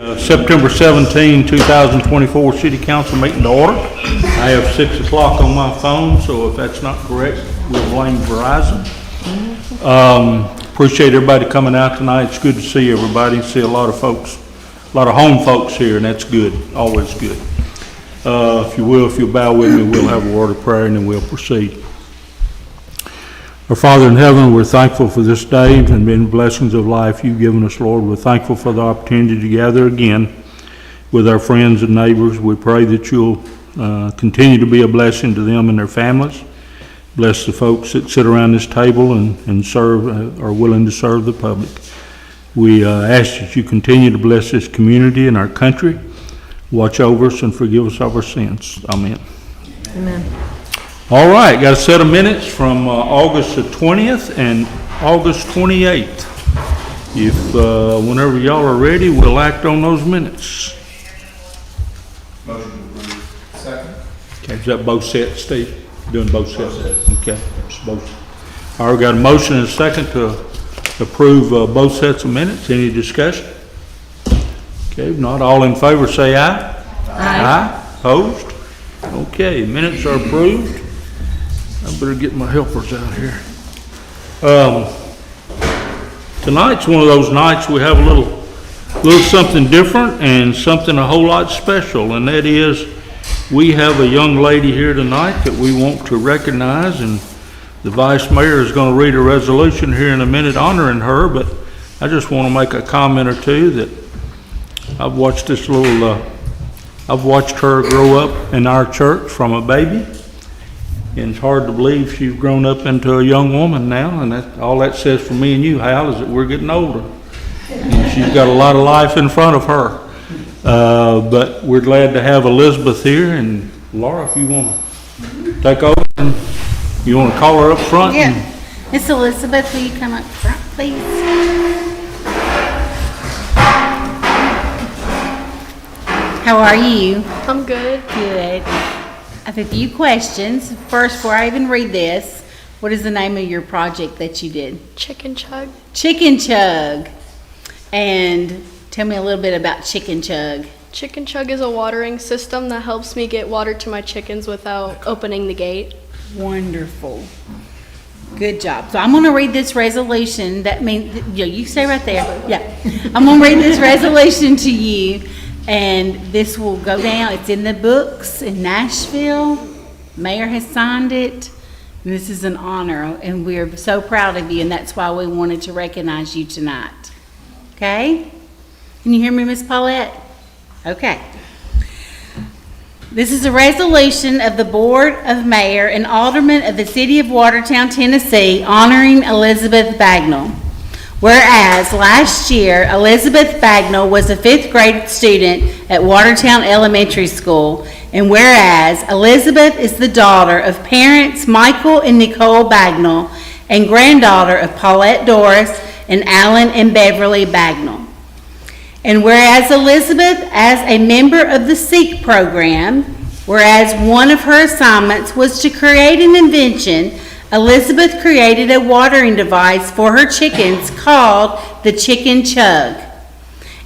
September 17, 2024 City Council meeting to order. I have 6 o'clock on my phone, so if that's not correct, we'll blame Verizon. Appreciate everybody coming out tonight. It's good to see everybody. See a lot of folks, a lot of home folks here, and that's good, always good. If you'll bow with me, we'll have a word of prayer and then we'll proceed. Our Father in heaven, we're thankful for this day and many blessings of life you've given us, Lord. We're thankful for the opportunity to gather again with our friends and neighbors. We pray that you'll continue to be a blessing to them and their families. Bless the folks that sit around this table and serve, are willing to serve the public. We ask that you continue to bless this community and our country. Watch over us and forgive us of our sins. Amen. Amen. All right, got a set of minutes from August the 20th and August 28th. If whenever y'all are ready, we'll act on those minutes. Motion to approve. Second. Okay, is that both sets, Steve? Doing both sets? Okay, it's both. All right, we got a motion and a second to approve both sets of minutes. Any discussion? Okay, if not, all in favor say aye. Aye. Opposed? Okay, minutes are approved. I better get my helpers out here. Tonight's one of those nights we have a little something different and something a whole lot special, and that is we have a young lady here tonight that we want to recognize, and the Vice Mayor is going to read a resolution here in a minute honoring her, but I just want to make a comment or two that I've watched I've watched her grow up in our church from a baby, and it's hard to believe she's grown up into a young woman now, and all that says for me and you, Hal, is that we're getting older. And she's got a lot of life in front of her. But we're glad to have Elizabeth here, and Laura, if you want to take over, and you want to call her up front? Yeah. Miss Elizabeth, will you come up front, please? How are you? I'm good. Good. I have a few questions. First, before I even read this, what is the name of your project that you did? Chicken Chug. Chicken Chug. And tell me a little bit about Chicken Chug. Chicken Chug is a watering system that helps me get water to my chickens without opening the gate. Wonderful. Good job. So I'm going to read this resolution. That means, you stay right there. Yeah. I'm going to read this resolution to you. And this will go down. It's in the books in Nashville. Mayor has signed it. And this is an honor, and we're so proud of you, and that's why we wanted to recognize you tonight. Okay? Can you hear me, Miss Paulette? Okay. This is a resolution of the Board of Mayor and Aldermen of the City of Watertown, Tennessee, honoring Elizabeth Bagnall. Whereas last year, Elizabeth Bagnall was a 5th grade student at Watertown Elementary School, and whereas Elizabeth is the daughter of parents Michael and Nicole Bagnall and granddaughter of Paulette Doris and Alan and Beverly Bagnall. And whereas Elizabeth, as a member of the SEEK program, whereas one of her assignments was to create an invention, Elizabeth created a watering device for her chickens called the Chicken Chug.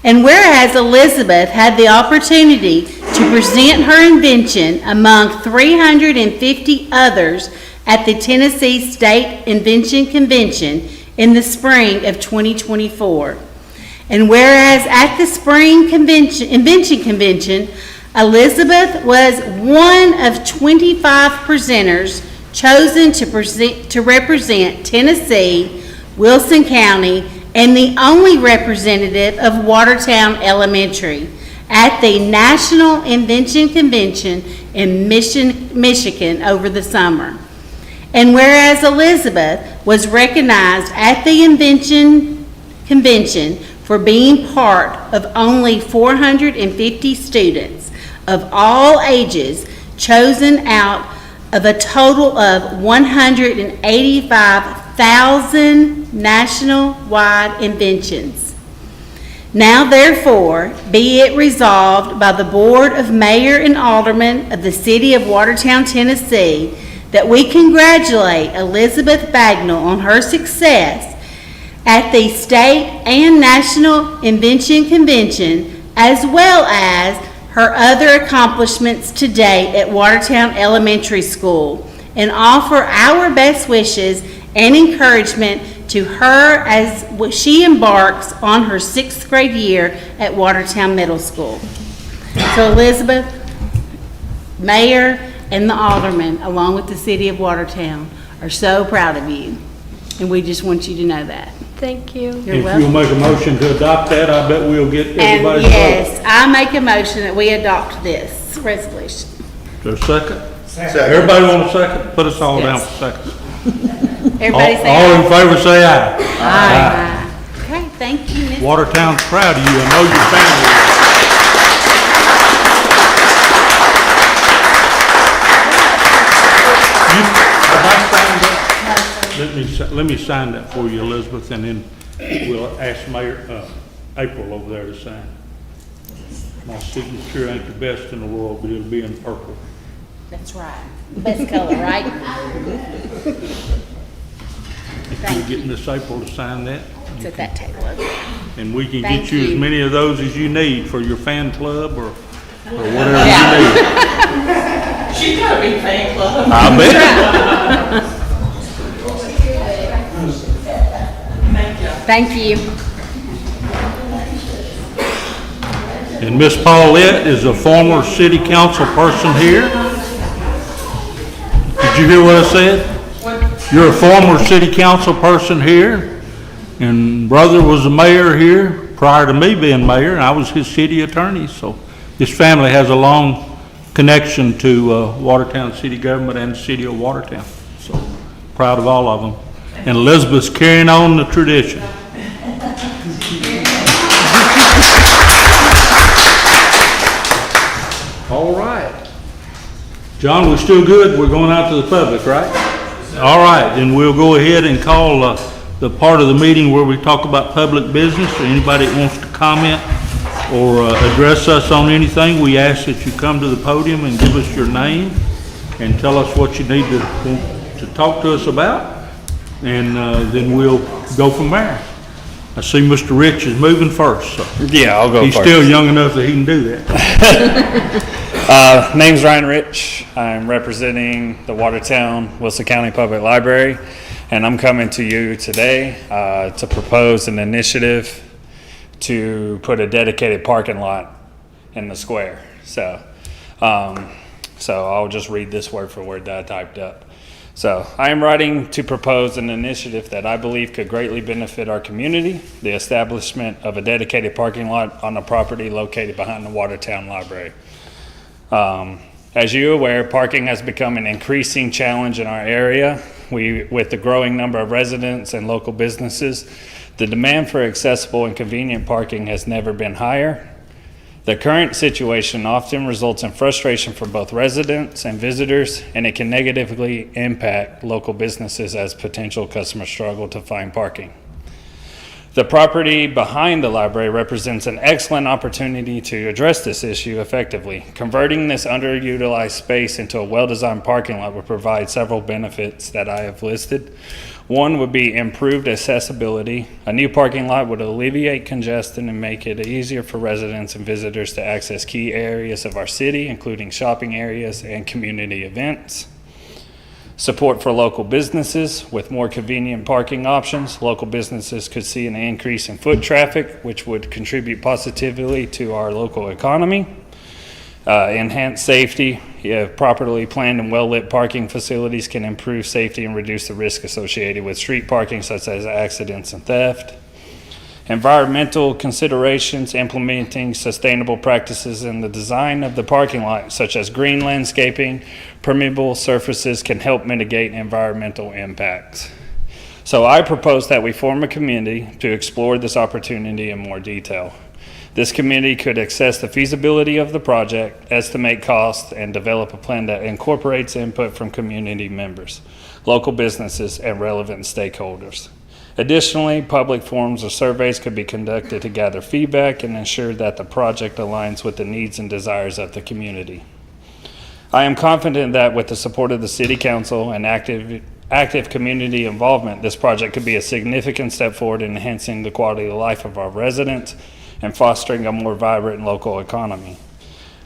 And whereas Elizabeth had the opportunity to present her invention among 350 others at the Tennessee State Invention Convention in the spring of 2024. And whereas at the spring invention convention, Elizabeth was one of 25 presenters chosen to represent Tennessee, Wilson County, and the only representative of Watertown Elementary at the National Invention Convention in Michigan over the summer. And whereas Elizabeth was recognized at the Invention Convention for being part of only 450 students of all ages chosen out of a total of 185,000 national-wide inventions. Now therefore, be it resolved by the Board of Mayor and Aldermen of the City of Watertown, Tennessee, that we congratulate Elizabeth Bagnall on her success at the State and National Invention Convention as well as her other accomplishments to date at Watertown Elementary School, and offer our best wishes and encouragement to her as she embarks on her 6th grade year at Watertown Middle School. So Elizabeth, Mayor, and the Alderman, along with the City of Watertown, are so proud of you, and we just want you to know that. Thank you. You're If welcome. you'll make a motion to adopt that, I bet we'll get And everybody's vote. yes, I make a motion that we adopt this resolution. Is there a second? Everybody want a second? Put us all down Yes. for seconds. Everybody say All aye. in favor, say aye. Aye. Okay, thank you, Ms. Watertown's proud of you. I know your family is. Let me sign that for you, Elizabeth, and then we'll ask Mayor, April over there to sign. My signature ain't the best in the world, but it'll be in purple. That's right. Best color, right? If you get Miss April to sign that, It's at that table over there. and we can Thank get you as you. many of those as you need for your fan club or whatever you need. She's got a big fan club. I bet. Thank you. And Miss Paulette is a former city council person here. Did you hear what I said? You're a former city council person here, and brother was the mayor here prior to me being mayor, and I was his city attorney, so his family has a long connection to Watertown city government and the city of Watertown. So proud of all of them. And Elizabeth's carrying on the tradition. All right. John, we're still good? We're going out to the public, right? All right, then we'll go ahead and call the part of the meeting where we talk about public business. Or anybody that wants to comment or address us on anything, we ask that you come to the podium and give us your name and tell us what you need to talk to us about, and then we'll go from there. I see Mr. Rich is moving first, so Yeah, I'll go he's first. still young enough that he can do that. Name's Ryan Rich. I'm representing the Watertown Wilson County Public Library, and I'm coming to you today to propose an initiative to put a dedicated parking lot in the square. So I'll just read this word for word that I typed up. So I am writing to propose an initiative that I believe could greatly benefit our community, the establishment of a dedicated parking lot on the property located behind the Watertown Library. As you're aware, parking has become an increasing challenge in our area. With the growing number of residents and local businesses, the demand for accessible and convenient parking has never been higher. The current situation often results in frustration for both residents and visitors, and it can negatively impact local businesses as potential customers struggle to find parking. The property behind the library represents an excellent opportunity to address this issue effectively. Converting this underutilized space into a well-designed parking lot would provide several benefits that I have listed. One would be improved accessibility. A new parking lot would alleviate congestion and make it easier for residents and visitors to access key areas of our city, including shopping areas and community events. Support for local businesses. With more convenient parking options, local businesses could see an increase in foot traffic, which would contribute positively to our local economy. Enhance safety. Properly planned and well-lit parking facilities can improve safety and reduce the risk associated with street parking, such as accidents and theft. Environmental considerations. Implementing sustainable practices in the design of the parking lot, such as green landscaping, permeable surfaces, can help mitigate environmental impacts. So I propose that we form a committee to explore this opportunity in more detail. This committee could assess the feasibility of the project, estimate costs, and develop a plan that incorporates input from community members, local businesses, and relevant stakeholders. Additionally, public forums or surveys could be conducted to gather feedback and ensure that the project aligns with the needs and desires of the community. I am confident that with the support of the City Council and active community involvement, this project could be a significant step forward in enhancing the quality of life of our residents and fostering a more vibrant local economy.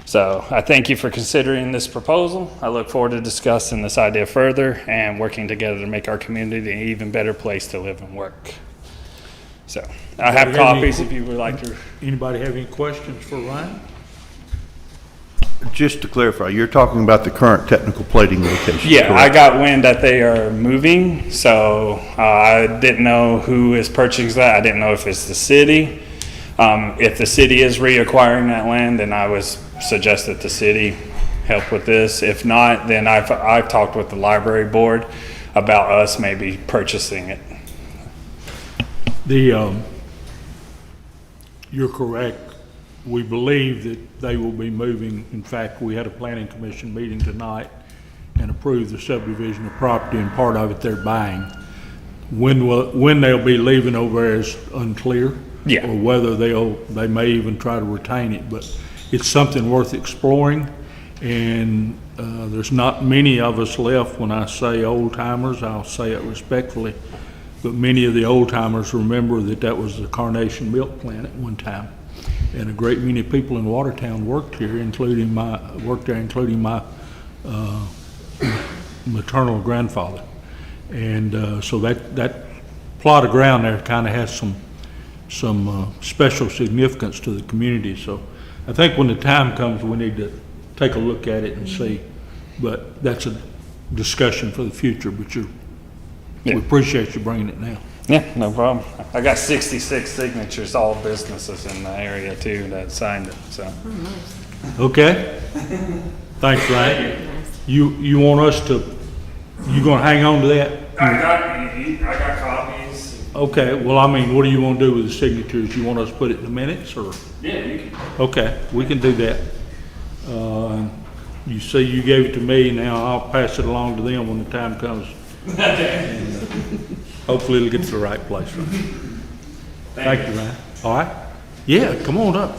So I thank you for considering this proposal. I look forward to discussing this idea further and working together to make our community an even better place to live and work. So I have copies if you would like to. Anybody have any questions for Ryan? Just to clarify, you're talking about the current technical plating location? Yeah, I correct? got wind that they are moving, so I didn't know who is purchasing that. I didn't know if it's the city. If the city is reacquiring that land, then I was suggest that the city help with this. If not, then I've talked with the library board about us maybe purchasing it. You're correct. We believe that they will be moving. In fact, we had a planning commission meeting tonight and approved the subdivision of property, and part of it they're buying. When they'll be leaving over there is unclear. Yeah. Or whether they may even try to retain it, but it's something worth exploring. And there's not many of us left. When I say old timers, I'll say it respectfully, but many of the old timers remember that was the Carnation milk plant at one time. And a great many people in Watertown worked here, including my maternal grandfather. And so that plot of ground there kind of has some special significance to the community. So I think when the time comes, we need to take a look at it and see. But that's a discussion for the future. But we appreciate you bringing it now. Yeah, no problem. I got 66 signatures, all businesses in the area too that signed it, so. Okay? Thanks, Ryan. You want us to, you gonna hang on to that? I got copies. Okay, well, I mean, what do you want to do with the signatures? You want us to put it in the minutes, or? Yeah, you can. Okay, we can do that. You say you gave it to me, now I'll pass it along to them when the time comes. And, hopefully it'll get to the right place. Thank you, Ryan. All right? Yeah, come on up.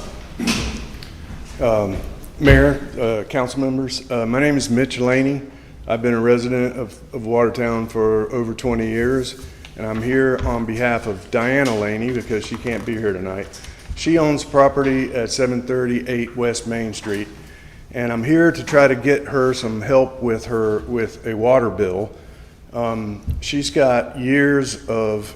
Mayor, council members, my name is Mitch Laney. I've been a resident of Watertown for over 20 years, and I'm here on behalf of Diana Laney because she can't be here tonight. She owns property at 738 West Main Street, and I'm here to try to get her some help with a water bill. She's got years of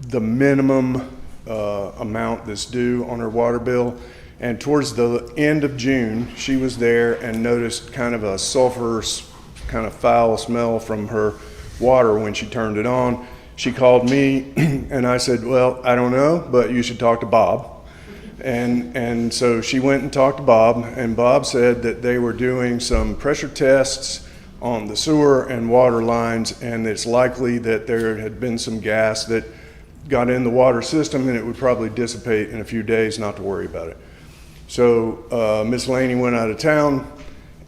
the minimum amount that's due on her water bill, and towards the end of June she was there and noticed kind of a sulfurous kind of foul smell from her water when she turned it on. She called me and I said, well, I don't know, but you should talk to Bob. And so she went and talked to Bob, and Bob said that they were doing some pressure tests on the sewer and water lines, and it's likely that there had been some gas that got in the water system and it would probably dissipate in a few days, not to worry about it. So Miss Laney went out of town,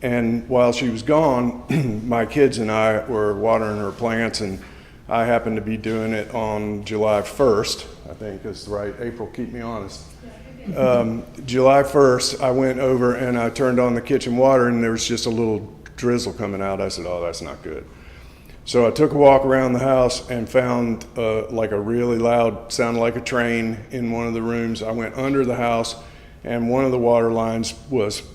and while she was gone, my kids and I were watering her plants, and I happened to be doing it on July 1st, I think is right. April, keep me honest. July 1st, I went over and I turned on the kitchen water, and there was just a little drizzle coming out. I said, oh, that's not good. So I took a walk around the house and found like a really loud, sounded like a train in one of the rooms. I went under the house, and one of the water lines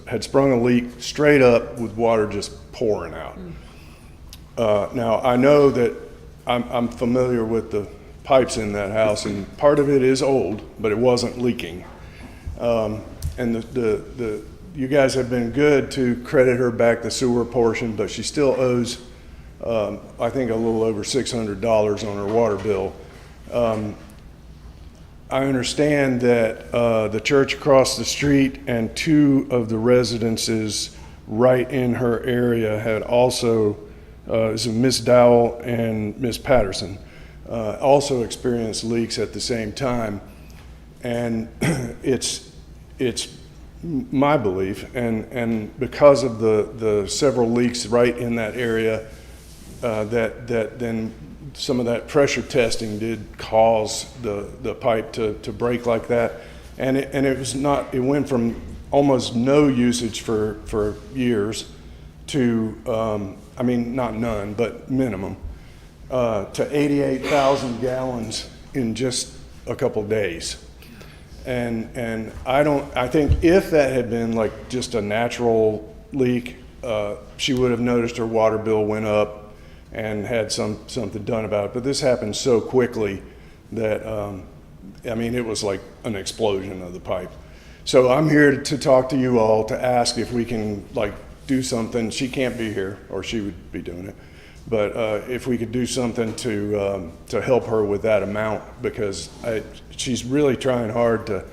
had sprung a leak straight up with water just pouring out. Now I know that I'm familiar with the pipes in that house, and part of it is old, but it wasn't leaking. And you guys have been good to credit her back the sewer portion, but she still owes, I think, a little over $600 on her water bill. I understand that the church across the street and two of the residences right in her area had also, Miss Dowell and Miss Patterson, also experienced leaks at the same time. And it's my belief, and because of the several leaks right in that area, that then some of that pressure testing did cause the pipe to break like that, and it went from almost no usage for years to I mean, not none, but minimum, to 88,000 gallons in just a couple days. And I think if that had been like just a natural leak, she would have noticed her water bill went up and had something done about it. But this happened so quickly that, I mean, it was like an explosion of the pipe. So I'm here to talk to you all to ask if we can like do something. She can't be here, or she would be doing it. But if we could do something to help her with that amount, because she's really trying hard to,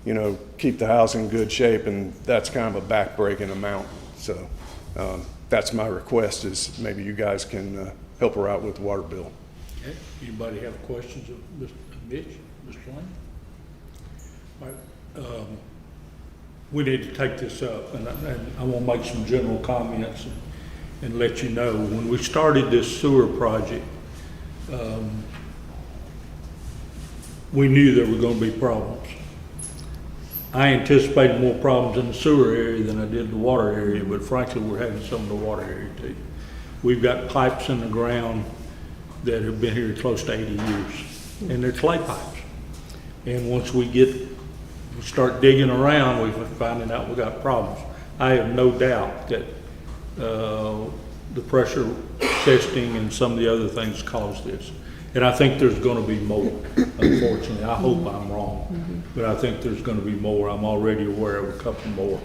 you know, keep the house in good shape, and that's kind of a back-breaking amount. So that's my request, is maybe you guys can help her out with the water bill. Okay. Anybody have questions of Mr. Mitch, Mr. Lane? All right. We need to take this up, and I want to make some general comments and let you know. When we started this sewer project, we knew there were going to be problems. I anticipated more problems in the sewer area than I did the water area, but frankly, we're having some in the water area too. We've got pipes in the ground that have been here close to 80 years, and they're clay pipes. And once we start digging around, we're finding out we got problems. I have no doubt that the pressure testing and some of the other things caused this. And I think there's going to be more, unfortunately. I hope I'm wrong, but I think there's going to be more. I'm already aware of a couple more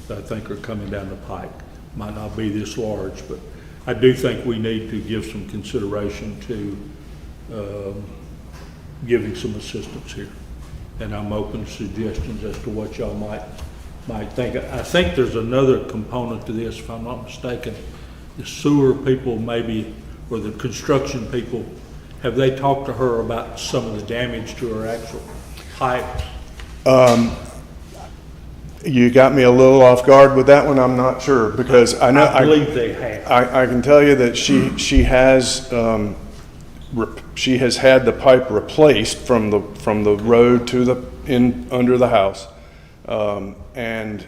that I think are coming down the pike. Might not be this large, but I do think we need to give some consideration to giving some assistance here. And I'm open to suggestions as to what y'all might think. I think there's another component to this, if I'm not mistaken. The sewer people maybe, or the construction people, have they talked to her about some of the damage to her actual pipes? You got me a little off guard with that one. I'm not sure, because I know I believe they have. I can tell you that she has had the pipe replaced from the road to the under the house, and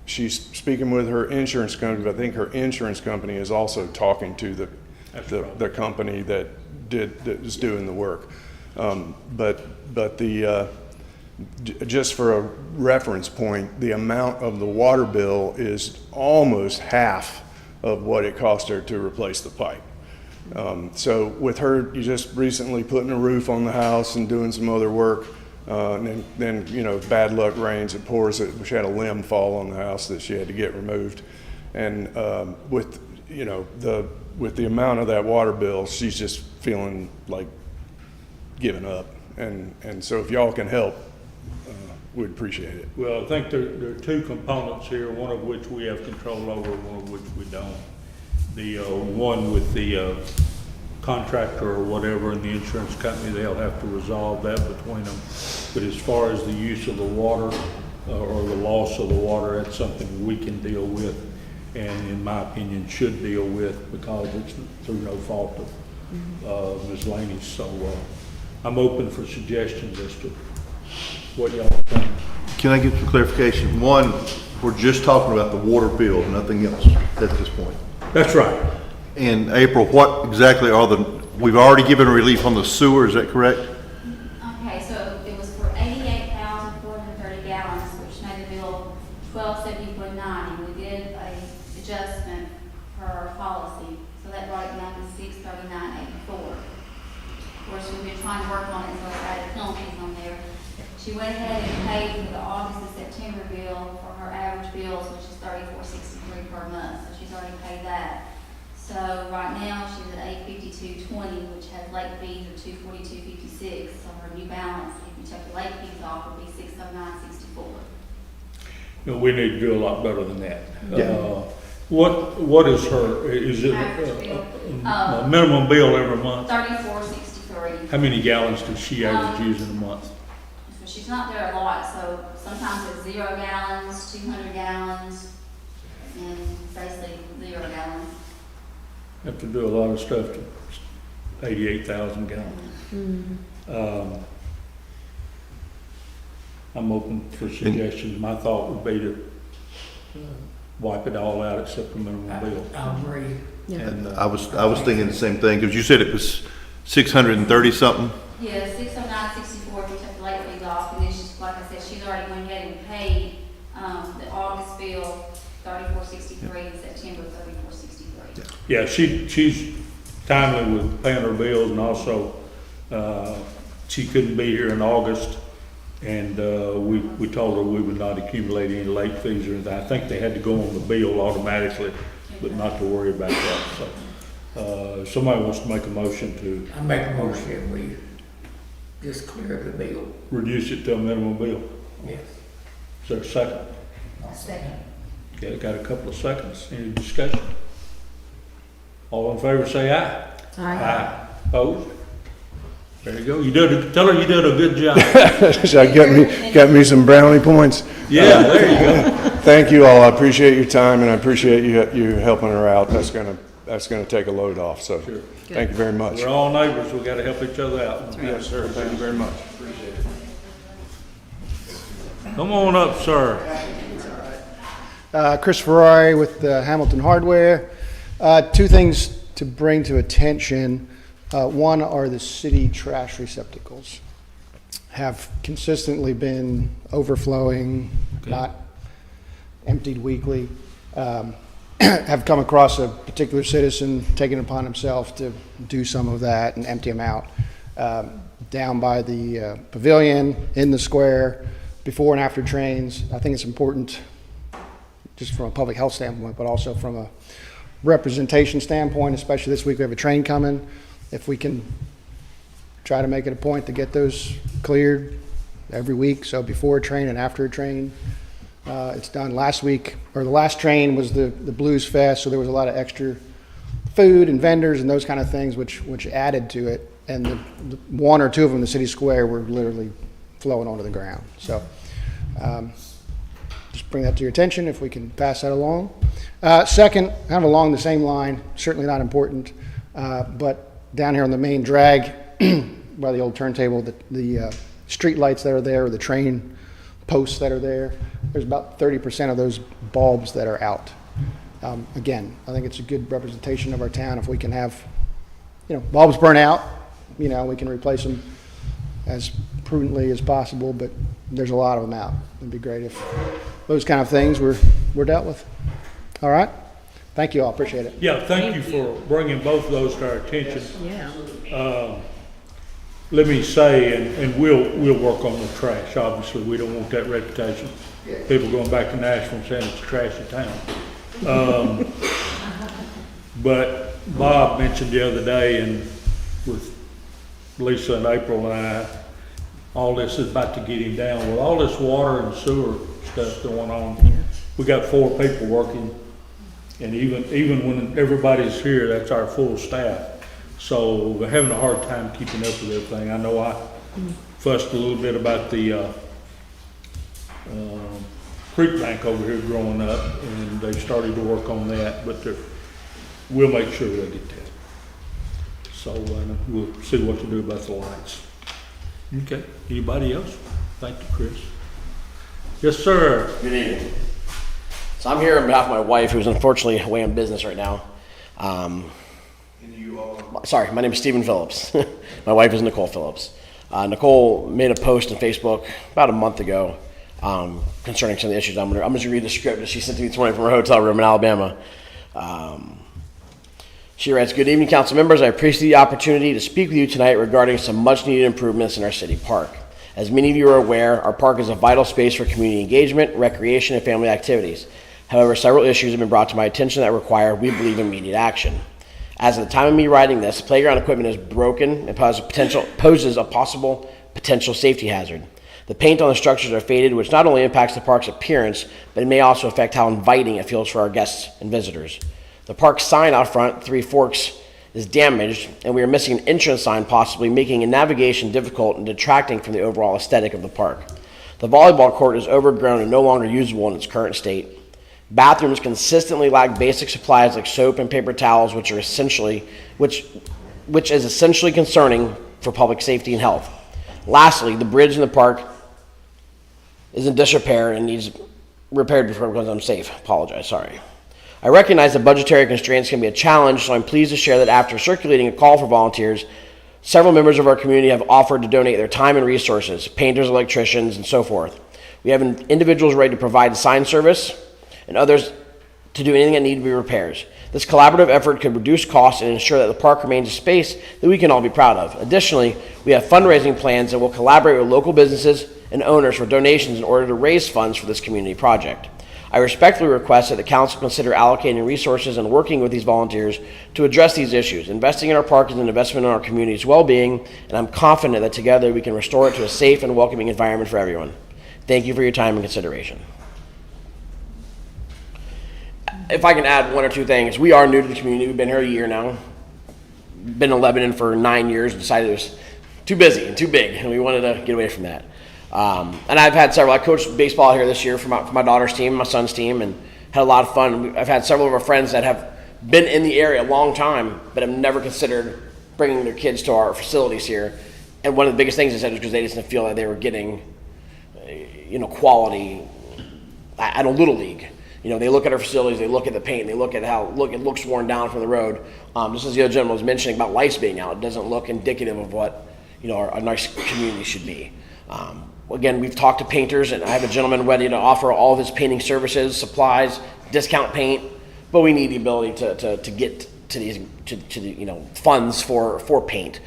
she's speaking with her insurance company. But I think her insurance company is also talking to the company that is doing the work. But just for a reference point, the amount of the water bill is almost half of what it cost her to replace the pipe. So with her, you just recently putting a roof on the house and doing some other work, and then you know, bad luck rains, it pours. She had a limb fall on the house that she had to get removed, and with the amount of that water bill, she's just feeling like giving up. And so if y'all can help, we'd appreciate it. Well, I think there are two components here, one of which we have control over, one of which we don't. The one with the contractor or whatever and the insurance company, they'll have to resolve that between them. But as far as the use of the water or the loss of the water, that's something we can deal with, and in my opinion should deal with, because it's through no fault of Ms. Laney's. So I'm open for suggestions as to what y'all think. Can I get some clarification? One, we're just talking about the water bill, nothing else at this point. That's right. In April, what exactly are we've already given relief on the sewer, is that correct? Okay, so it was for 88,430 gallons, which made the bill $1274.90. We did a adjustment for our policy, so that brought it down to $639.84. Of course, we've been trying to work on it, so it added penalties on there. She went ahead and paid for the August and September bill for her average bills, which is $34.63 per month. So she's already paid that. So right now she's at $852.20, which has late fees of $242.56. So her new balance, if you take the late fees off, will be $609.64. No, we need to do a lot better than that. Yeah. What is her? Is it a minimum bill every month? $34.63. How many gallons does she average use in a month? She's not there a lot, so sometimes it's 0 gallons, 200 gallons, and basically 0 gallons. Have to do a lot of stuff to 88,000 gallons. I'm open for suggestions. My thought would be to wipe it all out except the minimum bill. I agree. And I was thinking the same thing, because you said it was 630 something. Yeah, $609.64 if you took the late fees off, and then she's Yeah, she's timely with paying her bills, and also, she couldn't be here in August, and, we told her we would not accumulate any late fees or anything. I think they had to go on the bill automatically, but not to worry about that, so. If somebody wants to make a motion to I make a motion, we just clear the bill. reduce it to a minimum bill, Yes. is there a second? Second. Okay, got a couple of seconds, any discussion? All in favor say aye. Aye. Opposed? There you go, tell her you did a good job. Should I get me some brownie points? Yeah, there you go. Thank you all. I appreciate your time, and I appreciate you helping her out. That's gonna take a load off, so Sure. thank you very much. We're all neighbors, we gotta help each other out. Yes, sir. Thank you very much. Come on up, sir. Chris Ferrari with Hamilton Hardware. Two things to bring to attention. One are the city trash receptacles. Have consistently been overflowing, not emptied weekly. Have come across a particular citizen taking it upon himself to do some of that and empty them out. Down by the pavilion, in the square, before and after trains. I think it's important just from a public health standpoint, but also from a representation standpoint, especially this week we have a train coming. If we can try to make it a point to get those cleared every week, so before a train and after a train. It's done last week, or the last train was the Blues Fest, so there was a lot of extra food and vendors and those kind of things which added to it. And the one or two of them in the city square were literally flowing onto the ground. So just bring that to your attention if we can pass that along. Second, kind of along the same line, certainly not important, but down here on the main drag by the old turntable, the street lights that are there, or the train posts that are there, there's about 30% of those bulbs that are out. Again, I think it's a good representation of our town if we can have, bulbs burn out, we can replace them as prudently as possible, but there's a lot of them out. It'd be great if those kind of things were dealt with. All right? Thank you all, appreciate it. Yeah, thank you for bringing both of those to our attention. Yeah. Let me say, and we'll work on the trash, obviously, we don't want that reputation. People going back to Nashville saying it's a trashy town. But Bob mentioned the other day, and with Lisa and April and I, all this is about to get him down. With all this water and sewer stuff going on, we got 4 people working, and even when everybody's here, that's our full staff. So we're having a hard time keeping up with everything. I know I fussed a little bit about the creek bank over here growing up, and they started to work on that, but we'll make sure they get that. So we'll see what to do about the lights. Okay, anybody else? Thank you, Chris. Yes, sir. Good evening. So I'm here on behalf of my wife, who's unfortunately away on business right now. Sorry, my name is Stephen Phillips. My wife is Nicole Phillips. Nicole made a post on Facebook about a month ago concerning some of the issues. I'm just going to read the script that she sent to me this morning from her hotel room in Alabama. She writes, "Good evening, council members. I appreciate the opportunity to speak with you tonight regarding some much-needed improvements in our city park. As many of you are aware, our park is a vital space for community engagement, recreation, and family activities. However, several issues have been brought to my attention that require, we believe, immediate action. As of the time of me writing this, playground equipment is broken and poses a possible potential safety hazard. The paint on the structures are faded, which not only impacts the park's appearance, but it may also affect how inviting it feels for our guests and visitors. The park sign out front, Three Forks, is damaged, and we are missing an entrance sign, possibly making navigation difficult and detracting from the overall aesthetic of the park. The volleyball court is overgrown and no longer usable in its current state. Bathrooms consistently lack basic supplies like soap and paper towels, which is essentially concerning for public safety and health. Lastly, the bridge in the park is in disrepair and needs repaired before it becomes unsafe. Apologize, sorry. I recognize that budgetary constraints can be a challenge, so I'm pleased to share that after circulating a call for volunteers, several members of our community have offered to donate their time and resources, painters, electricians, and so forth. We have individuals ready to provide sign service and others to do anything that needed to be repairs. This collaborative effort could reduce costs and ensure that the park remains a space that we can all be proud of. Additionally, we have fundraising plans that will collaborate with local businesses and owners for donations in order to raise funds for this community project. I respectfully request that the council consider allocating resources and working with these volunteers to address these issues. Investing in our park is an investment in our community's well-being, and I'm confident that together we can restore it to a safe and welcoming environment for everyone. Thank you for your time and consideration. If I can add one or two things, we are new to the community. We've been here a year now. Been in Lebanon for 9 years and decided it was too busy and too big, and we wanted to get away from that. And I've had several. I coached baseball here this year for my daughter's team, my son's team, and had a lot of fun. I've had several of our friends that have been in the area a long time, but have never considered bringing their kids to our facilities here. And one of the biggest things they said was because they just didn't feel that they were getting, quality at a little league. They look at our facilities, they look at the paint, they look at how it looks worn down from the road. Just as the other gentleman was mentioning about lights being out, it doesn't look indicative of what a nice community should be. Again, we've talked to painters, and I have a gentleman ready to offer all of his painting services, supplies, discount paint, but we need the ability to get to these to the funds for paint.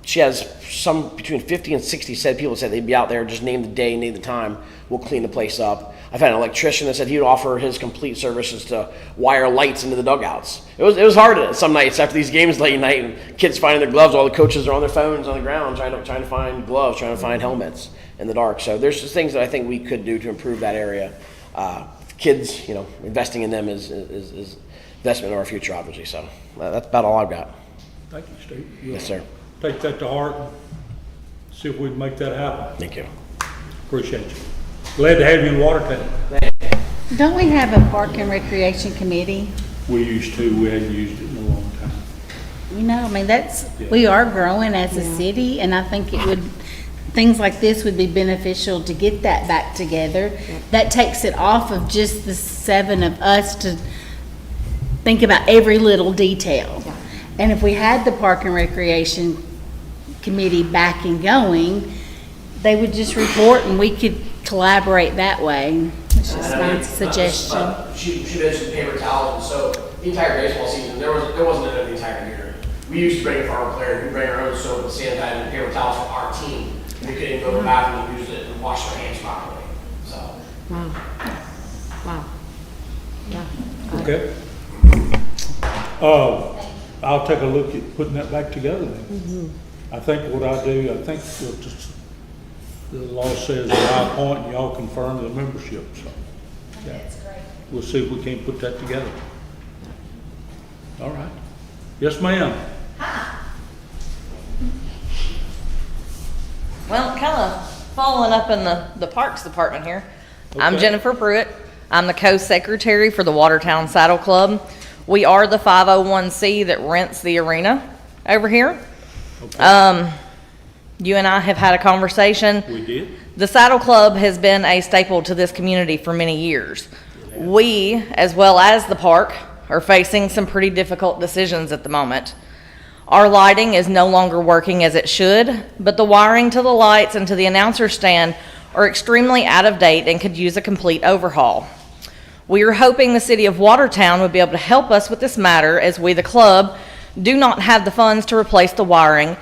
She has some between 50 and 60 said people said they'd be out there, just name the day, name the time, we'll clean the place up. I've had an electrician that said he would offer his complete services to wire lights into the dugouts. It was hard some nights after these games late night, and kids finding their gloves. All the coaches are on their phones on the ground trying to find gloves, trying to find helmets in the dark. So there's just things that I think we could do to improve that area. Kids, investing in them is investment in our future, obviously. So that's about all I've got. Thank you, Steve. Yes, sir. Take that to heart and see if we can make that happen. Thank you. Appreciate you. Glad to have you in Watertown. Don't we have a park and recreation committee? We used to, we hadn't used it in a long time. We are growing as a city, and I think things like this would be beneficial to get that back together. That takes it off of just the 7 of us to think about every little detail. And if we had the park and recreation committee back and going, they would just report and we could collaborate that way. It's just my suggestion. She mentioned paper towels, so the entire baseball season, there wasn't enough the entire year. We used to bring it for our players. We bring our own soap and sanitizer and paper towels for our team. We couldn't go to the bathroom and use it and wash our hands properly. So. Wow. Yeah. Okay. I'll take a look at putting that back together then. Mm-hmm. I think what I do, the law says that I appoint and y'all confirm the membership, so. Yeah. That's great. We'll see if we can't put that together. All right. Yes, ma'am. Well, kind of following up in the Parks Department here. I'm Okay. Jennifer Pruitt. I'm the co-secretary for the Watertown Saddle Club. We are the 501c that rents the arena over here. Okay. You and I have had a conversation. We did. The Saddle Club has been a staple to this community for many years. We, as well as the park, are facing some pretty difficult decisions at the moment. Our lighting is no longer working as it should, but the wiring to the lights and to the announcer stand are extremely out of date and could use a complete overhaul. We are hoping the city of Watertown would be able to help us with this matter, as we, the club, do not have the funds to replace the wiring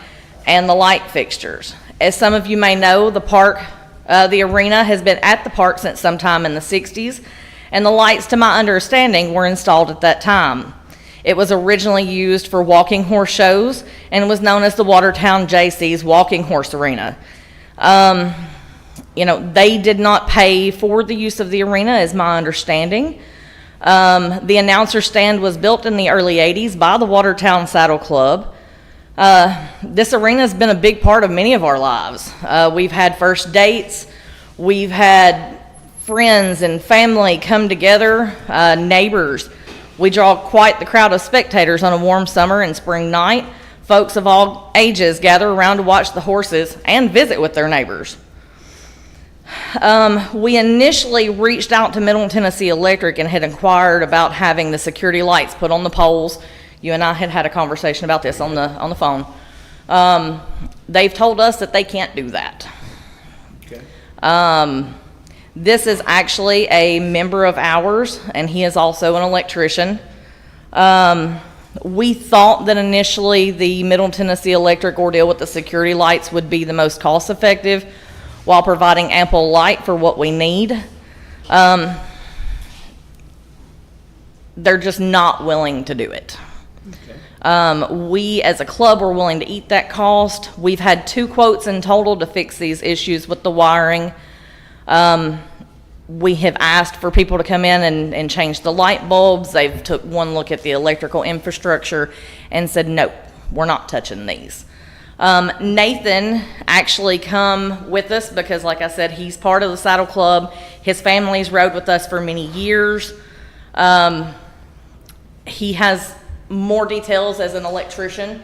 and the light fixtures. As some of you may know, the arena has been at the park since sometime in the 60s, and the lights, to my understanding, were installed at that time. It was originally used for walking horse shows and was known as the Watertown JC's Walking Horse Arena. They did not pay for the use of the arena, is my understanding. The announcer stand was built in the early 80s by the Watertown Saddle Club. This arena has been a big part of many of our lives. We've had first dates, we've had friends and family come together, neighbors. We draw quite the crowd of spectators on a warm summer and spring night. Folks of all ages gather around to watch the horses and visit with their neighbors. We initially reached out to Middle Tennessee Electric and had inquired about having the security lights put on the poles. You and I had had a conversation about this on the phone. They've told us that they can't do that. Okay. This is actually a member of ours, and he is also an electrician. We thought that initially the Middle Tennessee Electric ordeal with the security lights would be the most cost-effective while providing ample light for what we need. They're just not willing to do it. We, as a club, were willing to eat that cost. We've had 2 quotes in total to fix these issues with the wiring. We have asked for people to come in and change the light bulbs. They've took one look at the electrical infrastructure and said, nope, we're not touching these. Nathan actually come with us because, like I said, he's part of the Saddle Club. His family's rode with us for many years. He has more details as an electrician.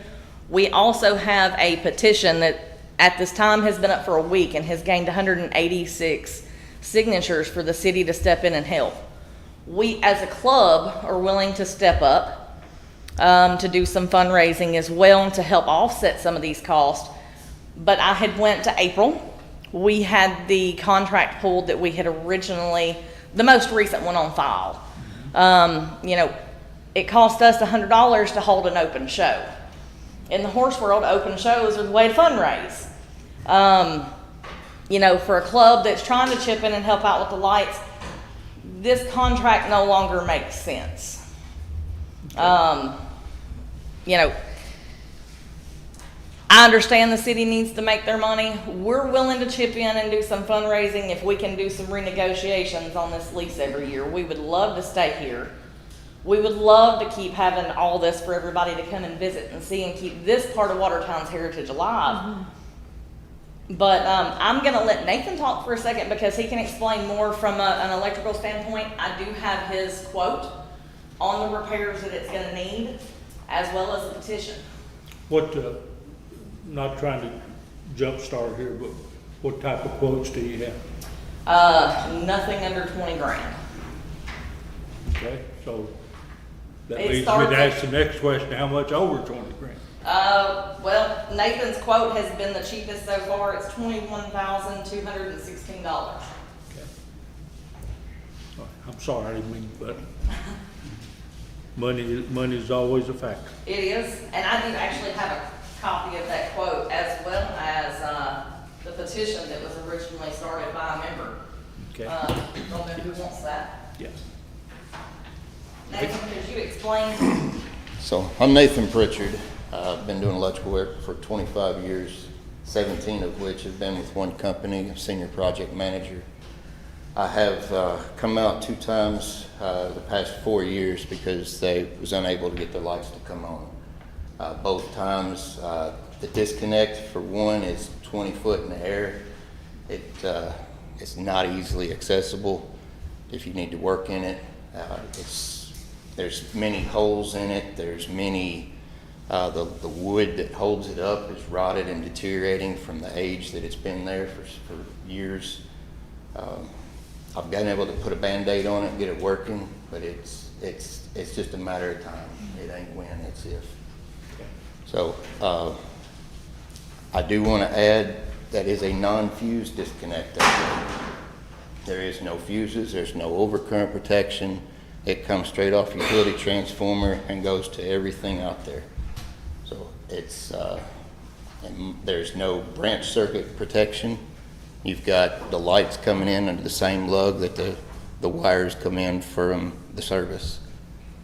We also have a petition that at this time has been up for a week and has gained 186 signatures for the city to step in and help. We as a club are willing to step up to do some fundraising as well to help offset some of these costs. But I had went to April. We had the contract pulled that we had originally, the most recent one on file. You know, it cost us $100 to hold an open show. In the horse world, open shows are the way to fundraise. You know, for a club that's trying to chip in and help out with the lights, this contract no longer makes sense. You know, I understand the city needs to make their money. We're willing to chip in and do some fundraising if we can do some renegotiations on this lease every year. We would love to stay here. We would love to keep having all this for everybody to come and visit and see and keep this part of Watertown's heritage alive. Mm-hmm. But I'm going to let Nathan talk for a second because he can explain more from an electrical standpoint. I do have his quote on the repairs that it's going to need, as well as the petition. What, not trying to jumpstart here, but what type of quotes do you have? Nothing under 20 grand. Okay, so that It leads me starts to at- ask the next question, how much over 20 grand? Well, Nathan's quote has been the cheapest so far. It's $21,216. Okay. I'm sorry, I didn't mean, but money is always a factor. It is, and I do actually have a copy of that quote as well as the petition that was originally started by a member. Okay. Don't know who wants that. Yes. Nathan, could you explain? So I'm Nathan Pritchard. I've been doing electrical work for 25 years, 17 of which have been with one company, senior project manager. I have come out 2 times the past 4 years because they was unable to get their lights to come on. Both times, the disconnect for one is 20 foot in the air. It's not easily accessible if you need to work in it. There's many holes in it. There's many, the wood that holds it up is rotted and deteriorating from the age that it's been there for years. I've been able to put a Band-Aid on it and get it working, but it's just a matter of time. It ain't when, it's if. So I do want to add that is a non-fuse disconnect. There is no fuses, there's no overcurrent protection. It comes straight off utility transformer and goes to everything out there. So it's and there's no branch circuit protection. You've got the lights coming in under the same lug that the wires come in from the service.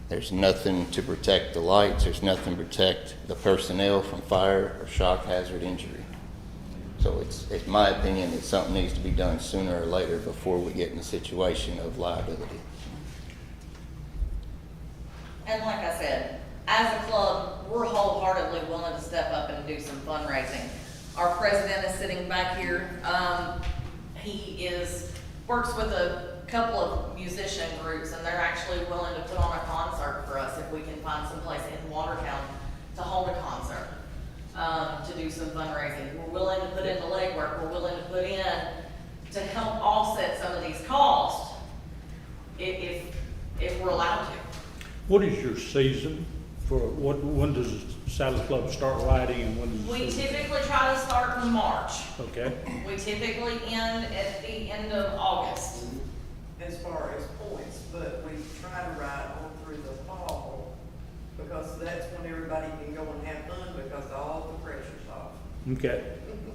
There's nothing to protect the lights. There's nothing to protect the personnel from fire or shock hazard injury. So it's my opinion that something needs to be done sooner or later before we get in a situation of liability. And like I said, as a club, we're wholeheartedly willing to step up and do some fundraising. Our president is sitting back here. He works with a couple of musician groups, and they're actually willing to put on a concert for us if we can find some place in Watertown to hold a concert, to do some fundraising. We're willing to put in the legwork. We're willing to put in to help offset some of these costs if we're allowed to. What is your season For what, when does the Saddle Club start riding and when does? We typically try to start in March. Okay, We typically end at the end of August. As far as points, but we try to ride on through the fall, because that's when everybody can go and have fun, because all the pressure's off. okay.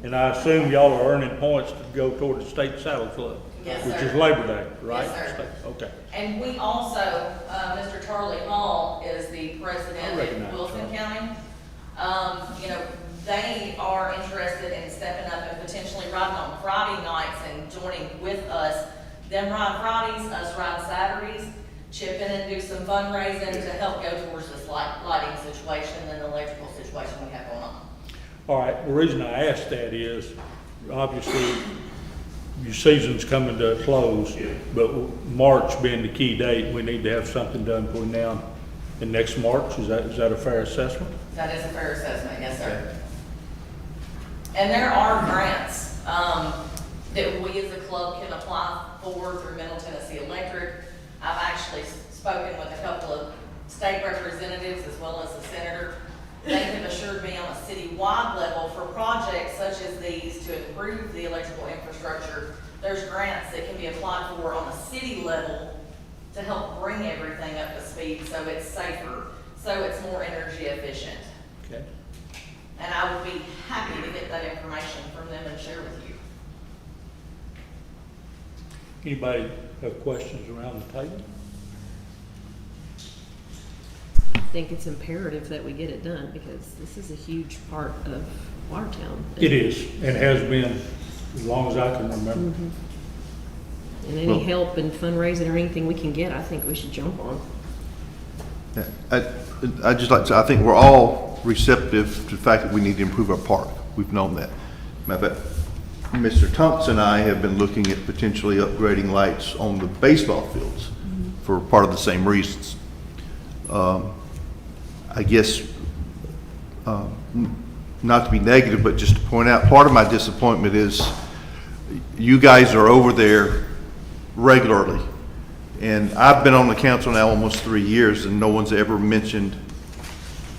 And I assume y'all are earning points to go toward the State Saddle Club? Yes, Which sir. is Labor Day, right? Yes, sir. Okay. And we also, Mr. Charlie Hall is the I president of recognize Wilson Charlie. County. You know, they are interested in stepping up and potentially riding on Friday nights and joining with us. Them ride Fridays, us ride Saturdays, chip in and do some fundraising to help go towards this lighting situation and the electrical situation we have going on. All right, the reason I asked that is, obviously, your season's coming to a close, but March being the key date, we need to have something done between now and next March. Is that a fair assessment? That is a fair assessment, yes, sir. And there are grants that we as a club can apply for through Middle Tennessee Electric. I've actually spoken with a couple of state representatives as well as the senator. They have assured me on a citywide level for projects such as these to improve the electrical infrastructure, there's grants that can be applied for on a city level to help bring everything up to speed so it's safer, so it's more energy efficient. Okay. And I would be happy to get that information from them and share with you. Anybody have questions around the table? I think it's imperative that we get it done because this is a huge part of Watertown. It is, and has been as long as I can remember. Mhm. And any help and fundraising or anything we can get, I think we should jump on. I just like to, I think we're all receptive to the fact that we need to improve our park. We've known that. Matter of fact, Mr. Thompson and I have been looking at potentially upgrading lights on the baseball fields for part of the same reasons. I guess, not to be negative, but just to point out, part of my disappointment is you guys are over there regularly. And I've been on the council now almost 3 years and no one's ever mentioned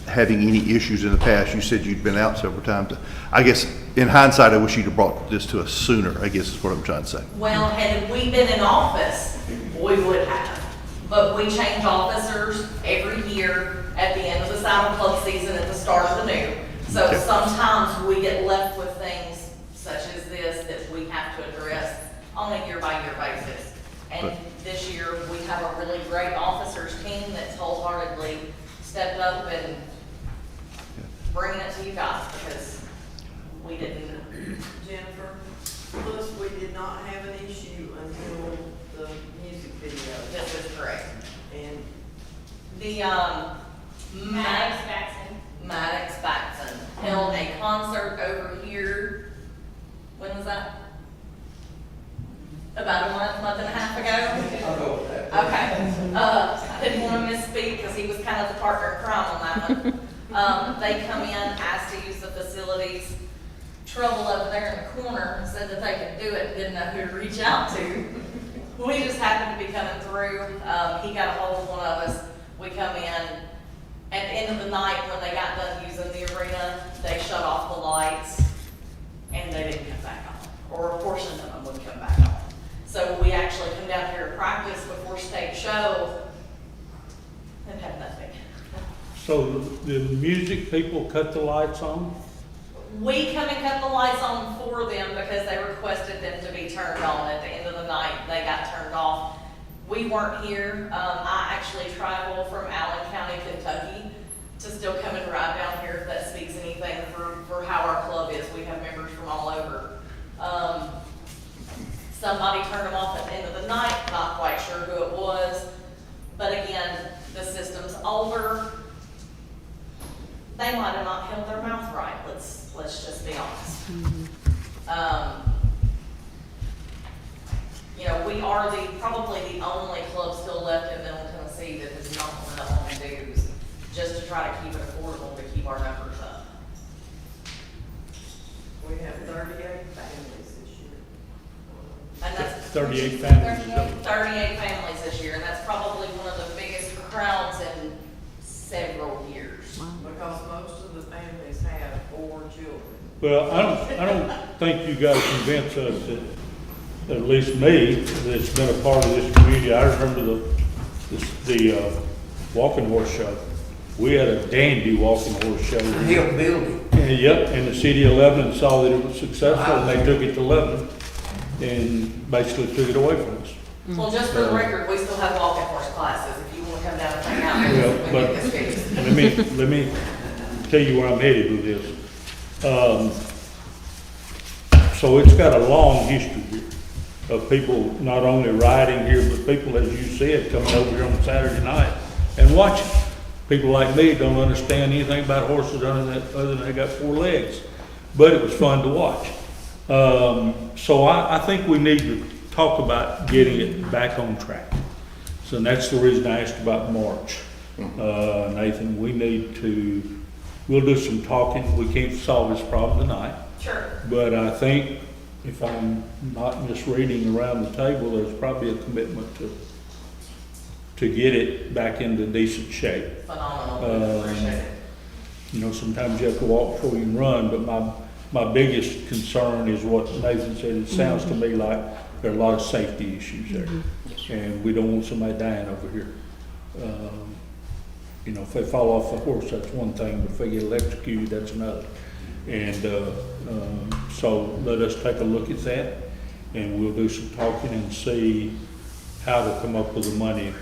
having any issues in the past. You said you'd been out several times. I guess in hindsight, I wish you'd have brought this to us sooner, I guess is what I'm trying to say. Well, had we been in office, we would have. But we change officers every year at the end of the Saddle Club season at the start of the new. So Okay. sometimes we get left with things such as this that we have to address on a year-by-year basis. And this year, we have a really great officers team that's wholeheartedly stepped up and bringing it to you guys because we didn't. Jennifer, plus we did not have an issue until the music video. This is correct. And The, Maddox Batson. Maddox Batson held a concert over here, when was that? About a month and a half ago? Okay. I didn't want to misspeak because he was kind of the partner in crime on that one. They come in, asked to use the facilities, trouble over there in the corner, said that they could do it, didn't know who to reach out to. We just happened to be coming through. He got a hold of one of us. We come in. At the end of the night, when they got done using the arena, they shut off the lights and they didn't come back on, or a portion of them would come back on. So we actually come down here to practice before state show and have nothing. So the music people cut the lights on? We come and cut the lights on for them because they requested them to be turned on. At the end of the night, they got turned off. We weren't here. I actually traveled from Allen County, Kentucky to still come and ride down here if that speaks anything for how our club is. We have members from all over. Somebody turned them off at the end of the night, not quite sure who it was. But again, the system's older. They might have not held their mouth right, let's just be honest. You know, we are probably the only club still left in Middle Tennessee that does not went up on dues, just to try to keep it affordable to keep our numbers up. we have 38 families this year. And that's 38 families. 38 families this year, and that's probably one of the biggest crowds in several years. Well, I don't think you gotta convince us that, at least me, that's been a part of this community. I remember the walking horse show. We had a dandy walking horse show. Hill building. Yep, and the city of Lebanon saw that it was successful, and they took it to Lebanon and basically took it away from us. Well, just for the record, we still have walking horse classes, if you wanna come down and hang out. Well, but let me tell you where I'm headed with this. So it's got a long history here of people not only riding here, but people, as you said, coming over here on Saturday night and watching. People like me don't understand anything about horses other than they got 4 legs, but it was fun to watch. So I think we need to talk about getting it back on track. So that's the reason I asked about March. Nathan, we'll do some talking. We can't solve this problem tonight. Sure. But I think, if I'm not misreading around the table, there's probably a commitment to get it back into decent shape. Phenomenal. Appreciate it. You know, sometimes you have to walk before you can run, but my biggest concern is what Nathan said. It sounds to me like there are a lot of safety issues there. And we don't want somebody dying over here. You know, if they fall off the horse, that's one thing, but if they get electrocuted, that's another. And so let us take a look at that, and we'll do some talking and see how to come up with the money.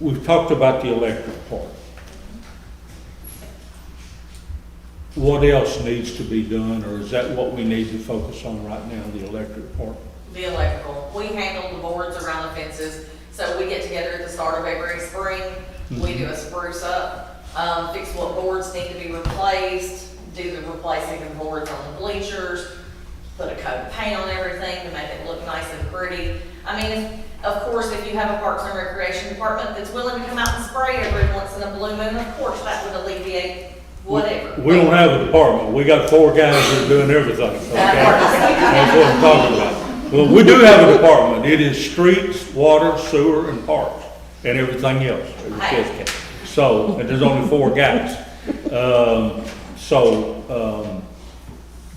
We've talked about the electric part. What else needs to be done, or is that what we need to focus on right now, the electric part? The electrical. We handle the boards around the fences, so we get together at the start of every spring. We do a spruce up, fix what boards need to be replaced, do the replacing of boards on the bleachers, put a coat of paint on everything to make it look nice and pretty. I mean, of course, if you have a Parks and Recreation department that's willing to come out and spray every once in a blue moon, of course, that would alleviate whatever. We don't have a department. We got 4 guys that are doing everything, okay? That's what I'm talking about. Well, we do have a department. It is streets, water, sewer, and parks, and everything else. So, and there's only 4 guys.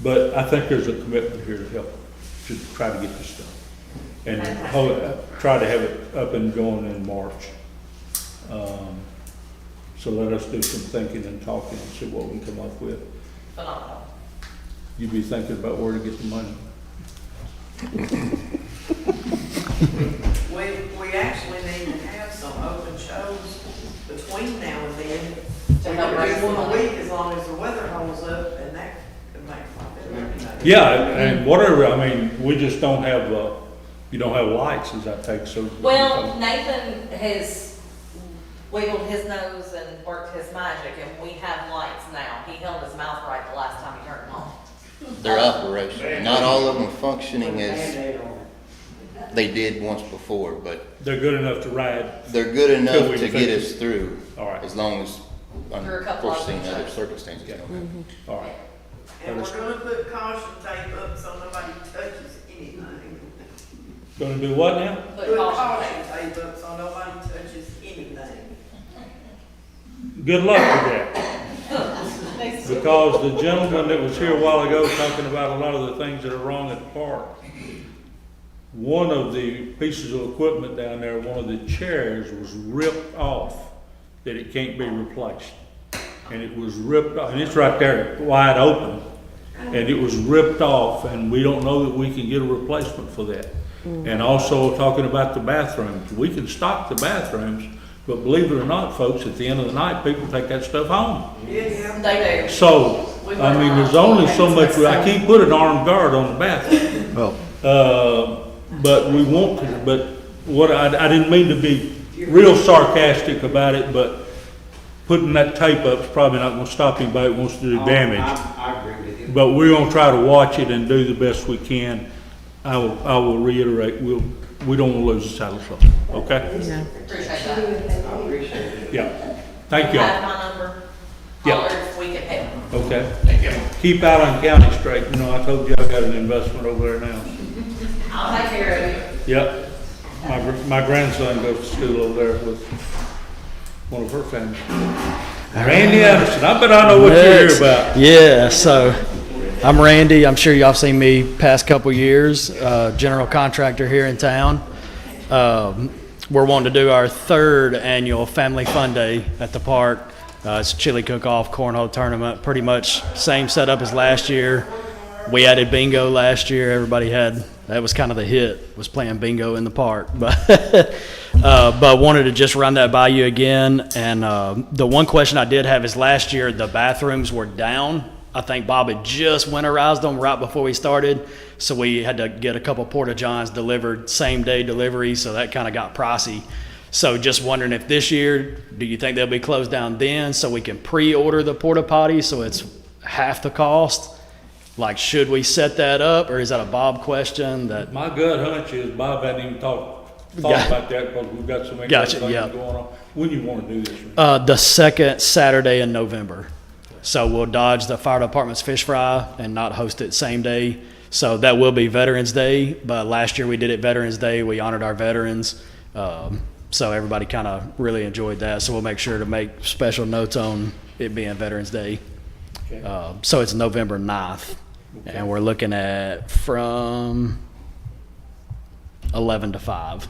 But I think there's a commitment here to help, to try to get this done. And try to have it up and going in March. So let us do some thinking and talking and see what we can come up with. Phenomenal. You be thinking about where to get the money. We actually need to have some open shows between now and then. To help raise one a money. week as long as the weather holds up, and that could make profit. Yeah, and whatever, I mean, we just don't have, you don't have lights, as I take, so. Well, Nathan has wiggled his nose and worked his magic, and we have lights now. He held his mouth right the last time he turned them on. They're operational. Not all of them are functioning as they did once before, but They're good enough to ride. they're good enough Till we to fix get it. us through. All right. As long as For a couple of unforeseen other shows. circumstances. All right. And we're gonna put caution tape up so nobody touches anything. Gonna do what now? But Put caution caution tape up so nobody touches anything. Good luck with that. Because the gentleman that was here a while ago talking about a lot of the things that are wrong at the park, one of the pieces of equipment down there, one of the chairs was ripped off, that it can't be replaced. And it was ripped off, and it's right there wide open, and it was ripped off, and we don't know that we can get a replacement for that. And also talking about the bathrooms, we can stock the bathrooms, but believe it or not, folks, at the end of the night, people take that stuff home. Yes. They do. So, I mean, there's only so much, I can't put an armed guard on the bathroom. But we want to, but what, I didn't mean to be real sarcastic about it, but putting that tape up is probably not gonna stop anybody that wants to do damage. I agree with you. But we're gonna try to watch it and do the best we can. I will reiterate, we don't wanna lose the saddle show, okay? Appreciate that. I appreciate it. Yeah, thank You y'all. have my number. Yeah. Holler if we can help. Okay. Thank you. Keep Allen County straight, you know, I told you I got an investment over there now. I'll take care of you. Yep. My grandson goes to school over there with one of her family. Randy Anderson, I bet I know what you're here about. Yeah, so I'm Randy. I'm sure y'all have seen me past couple years, general contractor here in town. We're wanting to do our third annual Family Fun Day at the park. It's a chili cook-off, cornhole tournament, pretty much same setup as last year. We added bingo last year. Everybody that was kind of the hit, was playing bingo in the park. But wanted to just run that by you again. And the one question I did have is last year the bathrooms were down. I think Bob had just winterized them right before we started. So we had to get a couple Porta-Johns delivered, same day delivery. So that kind of got pricey. So just wondering if this year, do you think they'll be closed down then so we can pre-order the porta potty so it's half the cost? Like, should we set that up, or is that a Bob question? That My gut hunch is Bob hadn't even thought about that because we've got so many Gotcha, things yeah. going on. When do you want to do this? The second Saturday in November. So we'll dodge the fire department's fish fry and not host it same day. So that will be Veterans Day, but last year we did it Veterans Day. We honored our veterans. So everybody kind of really enjoyed that. So we'll make sure to make special notes on it being Veterans Day. Okay. So it's November 9th. Okay. And we're looking at from 11 to 5.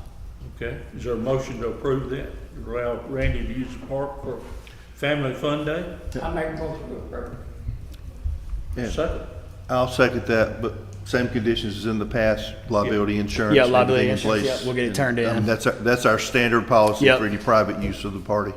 Okay, is there a motion to approve that? Allow Randy to use the park for Family Fun Day? I make a motion to approve. Yeah. Second. I'll second that, but same conditions as in the past, liability insurance. Yeah, and liability everything in insurance, place. yeah, we'll get it turned in. I mean, that's our standard policy Yep. for any private use of the park.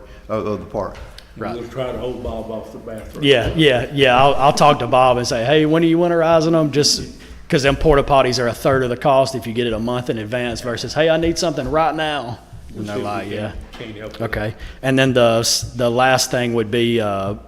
Right. We'll try to hold Bob off the bathroom. Yeah. I'll talk to Bob and say, hey, when are you winterizing them? Just because them porta potties are a third of the cost if you get it a month in advance versus, hey, I need something right now. And they're like, yeah. Can't help it. Okay. And then the last thing would be the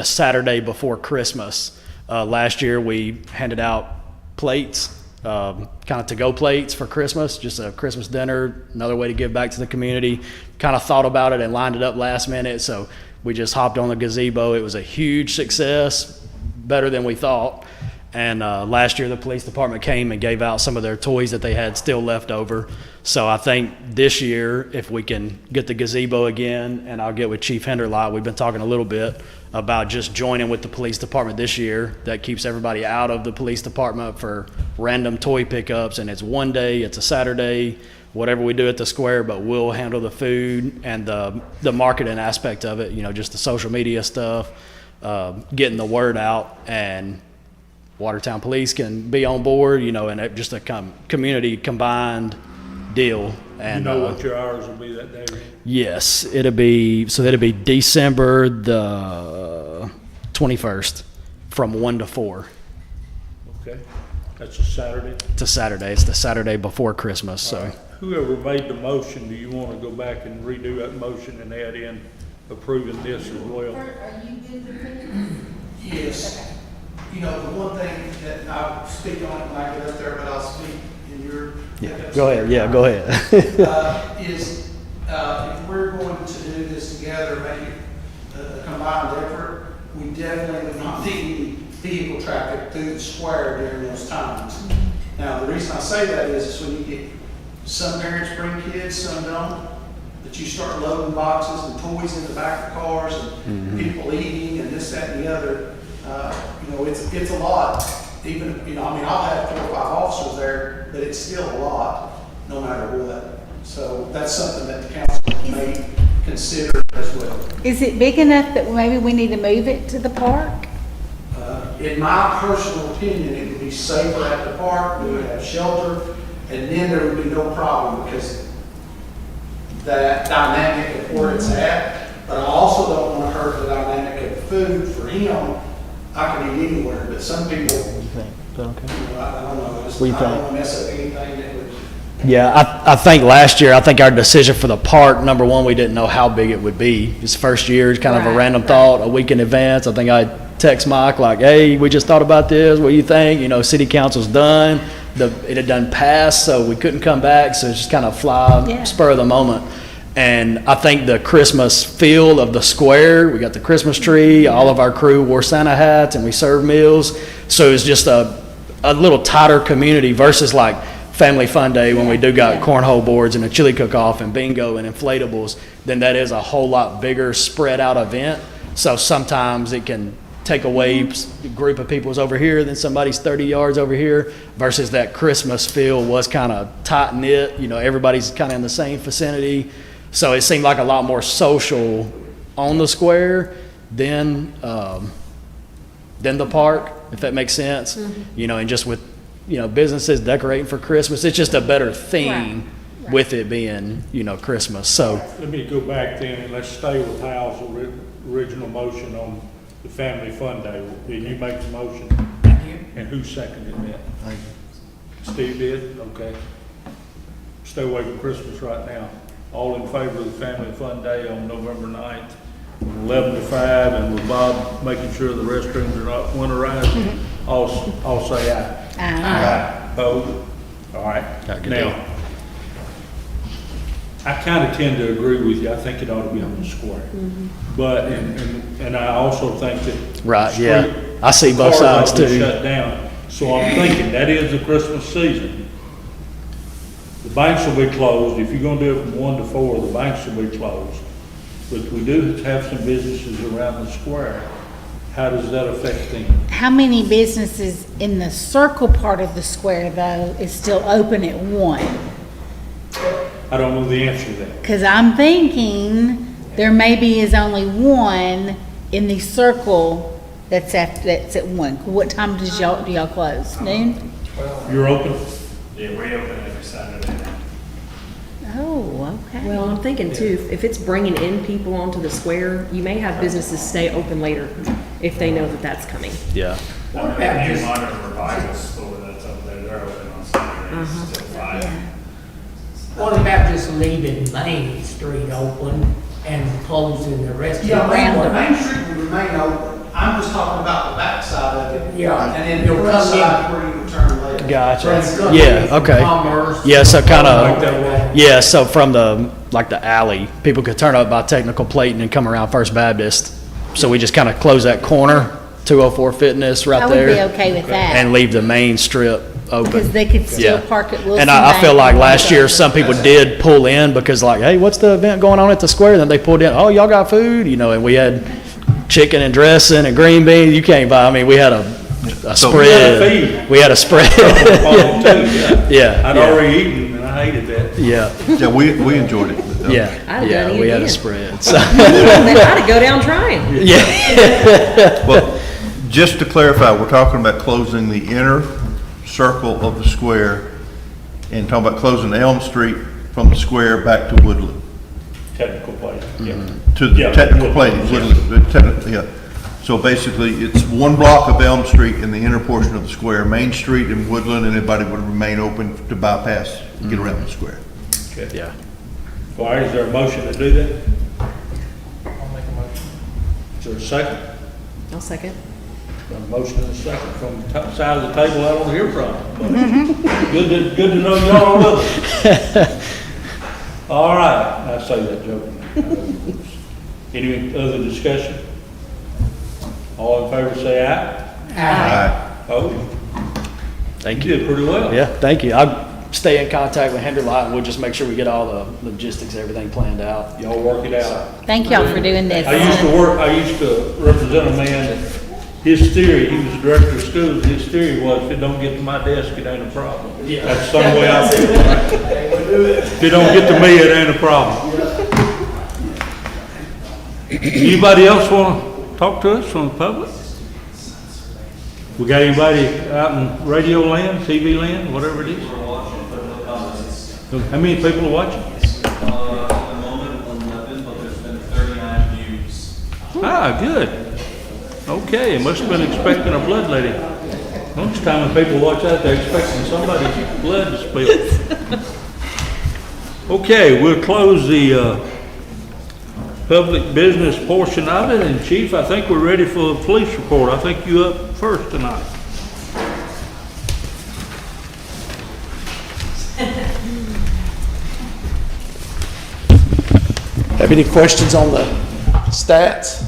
Saturday before Christmas. Last year we handed out plates, kind of to-go plates for Christmas, just a Christmas dinner, another way to give back to the community. Kind of thought about it and lined it up last minute, so we just hopped on the gazebo. It was a huge success, better than we thought. And last year the police department came and gave out some of their toys that they had still left over. So I think this year, if we can get the gazebo again, and I'll get with Chief Henderlot, we've been talking a little bit about just joining with the police department this year. That keeps everybody out of the police department for random toy pickups, and it's one day, it's a Saturday, whatever we do at the square, but we'll handle the food and the marketing aspect of it, just the social media stuff, getting the word out, and Watertown Police can be on board, and just a community combined deal. And You know what your hours will be that day, Randy? yes, it'll be December the 21st from 1 to 4. Okay, that's a Saturday. It's a Saturday. It's the Saturday before Christmas. So. All right. Whoever made the motion, do you want to go back and redo that motion and add in approving this as well? Are you good with it? Yes. The one thing that I'll speak on it when I get up there, but I'll speak in your. Yeah. Go ahead. Yeah. Go ahead. Is if we're going to do this together, make it a combined effort, we definitely would not need any vehicle traffic through the square during those times. Now, the reason I say that is when you get, some parents bring kids, some don't, but you start loading boxes and toys in the back of cars and people eating and this, that, and the other. It's a lot. Even, I'll have 4 or 5 officers there, but it's still a lot, no matter what. So that's something that the council may consider as well. Is it big enough that maybe we need to move it to the park? In my personal opinion, it would be safer at the park, we would have shelter, and then there would be no problem because that dynamic of where it's at. But I also don't want to hurt the dynamic of food for him. I can eat anywhere, but some people, I don't know, I don't want to mess up anything that would. Yeah, I think last year, our decision for the park, number one, we didn't know how big it would be. His first year, it's kind of a random thought, a week in advance. I think I text Mike like, hey, we just thought about this. What do you think? City council's done. It had done pass, so we couldn't come back. So it's just kind of spur of the moment. And I think the Christmas feel of the square, we got the Christmas tree, all of our crew wore Santa hats and we served meals. So it's just a little tighter community versus like Family Fun Day when we do got cornhole boards and a chili cook-off and bingo and inflatables. Then that is a whole lot bigger spread out event. So sometimes it can take away a group of people's over here, then somebody's 30 yards over here, versus that Christmas feel was kind of tight knit. You know, everybody's kind of in the same vicinity. So it seemed like a lot more social on the square than the park, if that makes sense. You know, and just with, you know, businesses decorating for Christmas, it's just a better theme with it being, you know, Christmas. So Let me go back then and let's stay with Hal's original motion on the Family Fun Day. Did you make the motion? And who seconded that? Steve did? Okay. Stay away from Christmas right now. All in favor of the Family Fun Day on November 9th, from 11 to 5, and with Bob making sure the restrooms are not winterized, all say aye. Aye. Opposed? All right. Now, I kind of tend to agree with you. I think it ought to be on the square. But, and I also think that. Right, yeah. I see both sides cars ought to be too. shut down. So I'm thinking that is the Christmas season. The banks will be closed. If you're gonna do it from 1 to 4, the banks will be closed. But we do have some businesses around the square. How does that affect them? How many businesses in the circle part of the square, though, is still open at 1? I don't know the answer to that. Because I'm thinking there maybe is only 1 in the circle that's at 1. What time do y'all close? Noon? You're open? Yeah, we open every Saturday now. Oh, okay. Well, I'm thinking too, if it's bringing in people onto the square, you may have businesses stay open later if they know that that's coming. Yeah. I mean, the new modern revival store that's up there, they're open on Saturdays till 5. What about just leaving Main Street open and closing the rest of the Yeah, Main Street will remain open. I'm just talking about the backside of it. Yeah. And then the front side where you would turn left. Gotcha. Yeah, okay. Yeah, so kind of, yeah, so from the, like the alley, people could turn up by Technical Plate and then come around First Baptist. So we just kind of close that corner, 204 Fitness right I there. would be okay with that. And leave the main strip open. Because they could still Yeah. park at Wilson And I feel Bank like and last go. year, some people did pull in because like, hey, what's the event going on at the square? And then they pulled in, oh, y'all got food? You know, and we had chicken and dressing and green beans. You can't buy, I mean, we had a spread. We had a spread. Yeah. I'd yeah. already eaten and I hated that. Yeah. Yeah, we enjoyed it. Yeah. I'd have Yeah, done it we had a again. spread. So. Then I'd go down trying. Yeah. Well, just to clarify, we're talking about closing the inner circle of the square and talking about closing Elm Street from the square back to Woodland. Technical Plate, yeah. To the Yeah, technical Woodland, plate, yes. Woodland, yeah. So basically, it's 1 block of Elm Street in the inner portion of the square, Main Street and Woodland, and everybody would remain open to bypass, get around the square. Okay. Yeah. All right, is there a motion to do that? I'll make a motion. Is there a second? I'll second. Got a motion and a second from the top side of the table I don't hear from. Good to know y'all are with us. All right, I say that joking. Any other discussion? All in favor say aye. Aye. Oh, Thank you did pretty well. Yeah, thank you. I'll stay in contact with Henry Light and we'll just make sure we get all the logistics, everything planned out. Y'all work it out. Thank y'all for doing this. I used to represent a man that his theory, he was the director of schools, his theory was if it don't get to my desk, it ain't a problem. Yeah. That's some way I feel. If it don't get to me, it ain't a problem. Anybody else want to talk to us from the public? We got anybody out in radio land, TV land, whatever it is? How many people are watching? At the moment, 11, but there's been 39 views. Ah, good. Okay, it must have been expecting a blood lady. Most time when people watch that, they're expecting somebody's blood to spill. Okay, we'll close the public business portion of it, and Chief, I think we're ready for the police report. I think you up first tonight. Have any questions on the stats?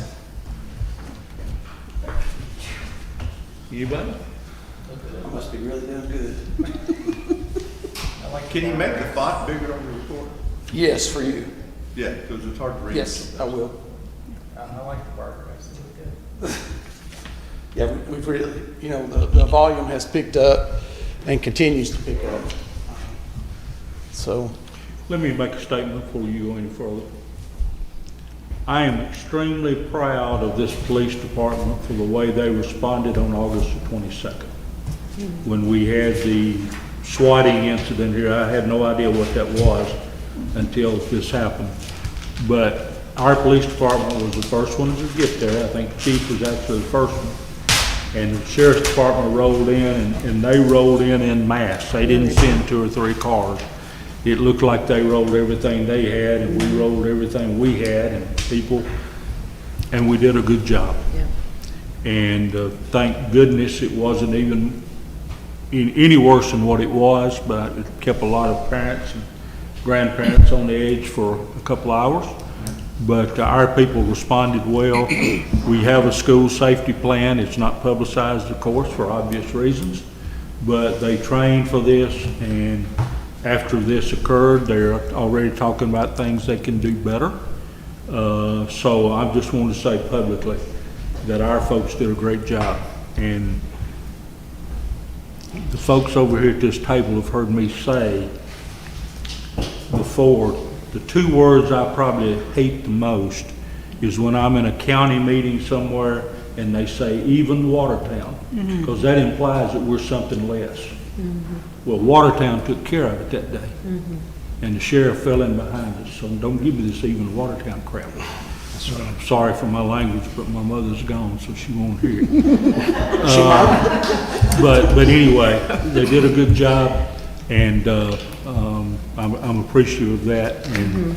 Anybody? I must be really doing good. Can you make the font bigger on the report? Yes, for you. Yeah, because it's hard to read. Yes, I will. I like the progress. Yeah, we've really, you know, the volume has picked up and continues to pick up. So, Let me make a statement before you go any further. I am extremely proud of this police department for the way they responded on August the 22nd. When we had the swatting incident here, I had no idea what that was until this happened. But our police department was the first one to get there. I think the chief was actually the first one. And the sheriff's department rolled in, and they rolled in mass. They didn't send 2 or 3 cars. It looked like they rolled everything they had, and we rolled everything we had, and people, and we did a good job. Yeah. And thank goodness it wasn't even any worse than what it was, but it kept a lot of parents and grandparents on the edge for a couple hours. But our people responded well. We have a school safety plan. It's not publicized, of course, for obvious reasons, but they trained for this, and after this occurred, they're already talking about things they can do better. So I just want to say publicly that our folks did a great job. And the folks over here at this table have heard me say before, the 2 words I probably hate the most is when I'm in a county meeting somewhere and they say even Watertown, because that implies that we're something less. Well, Watertown took care of it that day, and the sheriff fell in behind us, so don't give me this even Watertown crap. I'm sorry for my language, but my mother's gone, so she won't hear it. But anyway, they did a good job, and I'm appreciative of that. And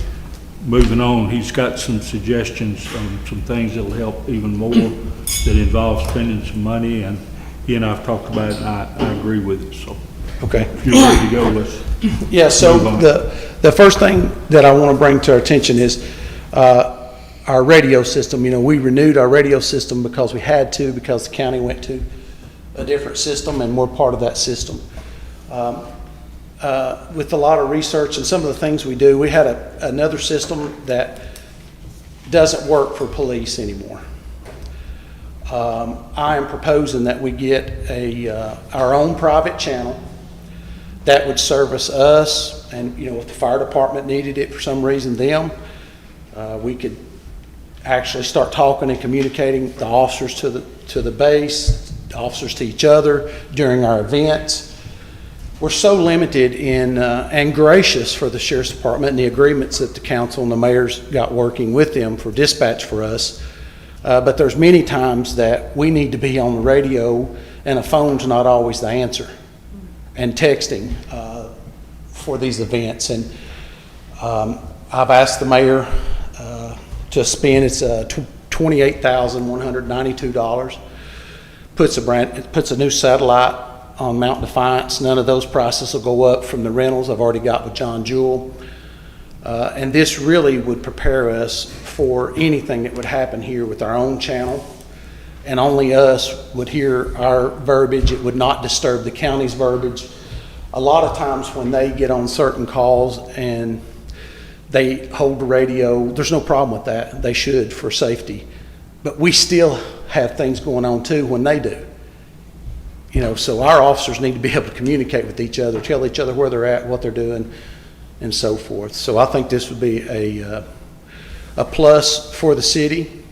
moving on, he's got some suggestions on some things that'll help even more that involve spending some money, and he and I've talked about it, and I agree with it. So okay. if you're ready to go, let's yeah, so move on. the first thing that I want to bring to our attention is our radio system. You know, we renewed our radio system because we had to, because the county went to a different system, and we're part of that system. With a lot of research and some of the things we do, we had another system that doesn't work for police anymore. I am proposing that we get our own private channel that would service us, and you know, if the fire department needed it for some reason, we could actually start talking and communicating, the officers to the base, the officers to each other during our events. We're so limited in and gracious for the sheriff's department and the agreements that the council and the mayor's got working with them for dispatch for us. But there's many times that we need to be on the radio and a phone's not always the answer, and texting for these events. And I've asked the mayor to spend, it's $28,192. Puts a new satellite on Mount Defiance. None of those prices will go up from the rentals I've already got with John Jewell. And this really would prepare us for anything that would happen here with our own channel. And only us would hear our verbiage. It would not disturb the county's verbiage. A lot of times when they get on certain calls and they hold the radio, there's no problem with that. They should, for safety. But we still have things going on too when they do. You know, so our officers need to be able to communicate with each other, tell each other where they're at, what they're doing, and so forth. So I think this would be a plus for the city.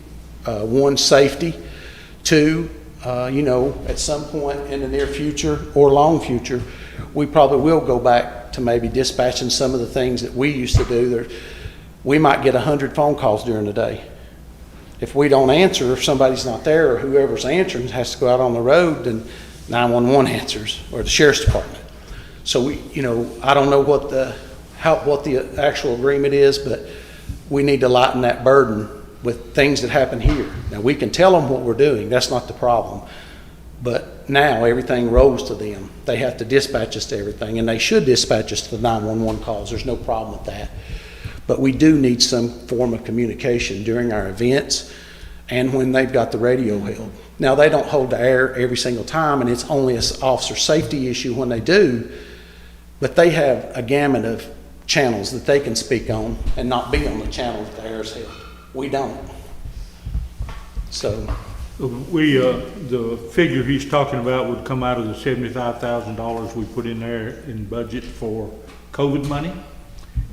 1, safety. 2, you know, at some point in the near future or long future, we probably will go back to maybe dispatching some of the things that we used to do. We might get 100 phone calls during the day. If we don't answer, if somebody's not there or whoever's answering has to go out on the road, then 911 answers, or the sheriff's department. So we, you know, I don't know what the actual agreement is, but we need to lighten that burden with things that happen here. Now we can tell them what we're doing, that's not the problem. But now everything rolls to them. They have to dispatch us to everything, and they should dispatch us to the 911 calls. There's no problem with that. But we do need some form of communication during our events and when they've got the radio held. Now, they don't hold the air every single time, and it's only an officer safety issue when they do, but they have a gamut of channels that they can speak on and not be on the channel that the air is held. We don't. So The figure he's talking about would come out of the $75,000 we put in there in budget for COVID money.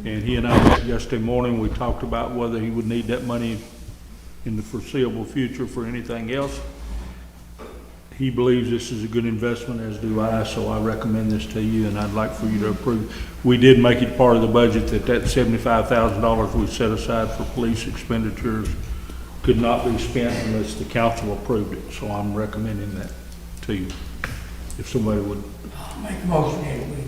And he and I met yesterday morning, we talked about whether he would need that money in the foreseeable future for anything else. He believes this is a good investment, as do I, so I recommend this to you, and I'd like for you to approve. We did make it part of the budget that $75,000 we set aside for police expenditures could not be spent unless the council approved it, so I'm recommending that to you. If somebody would. Make a motion and we.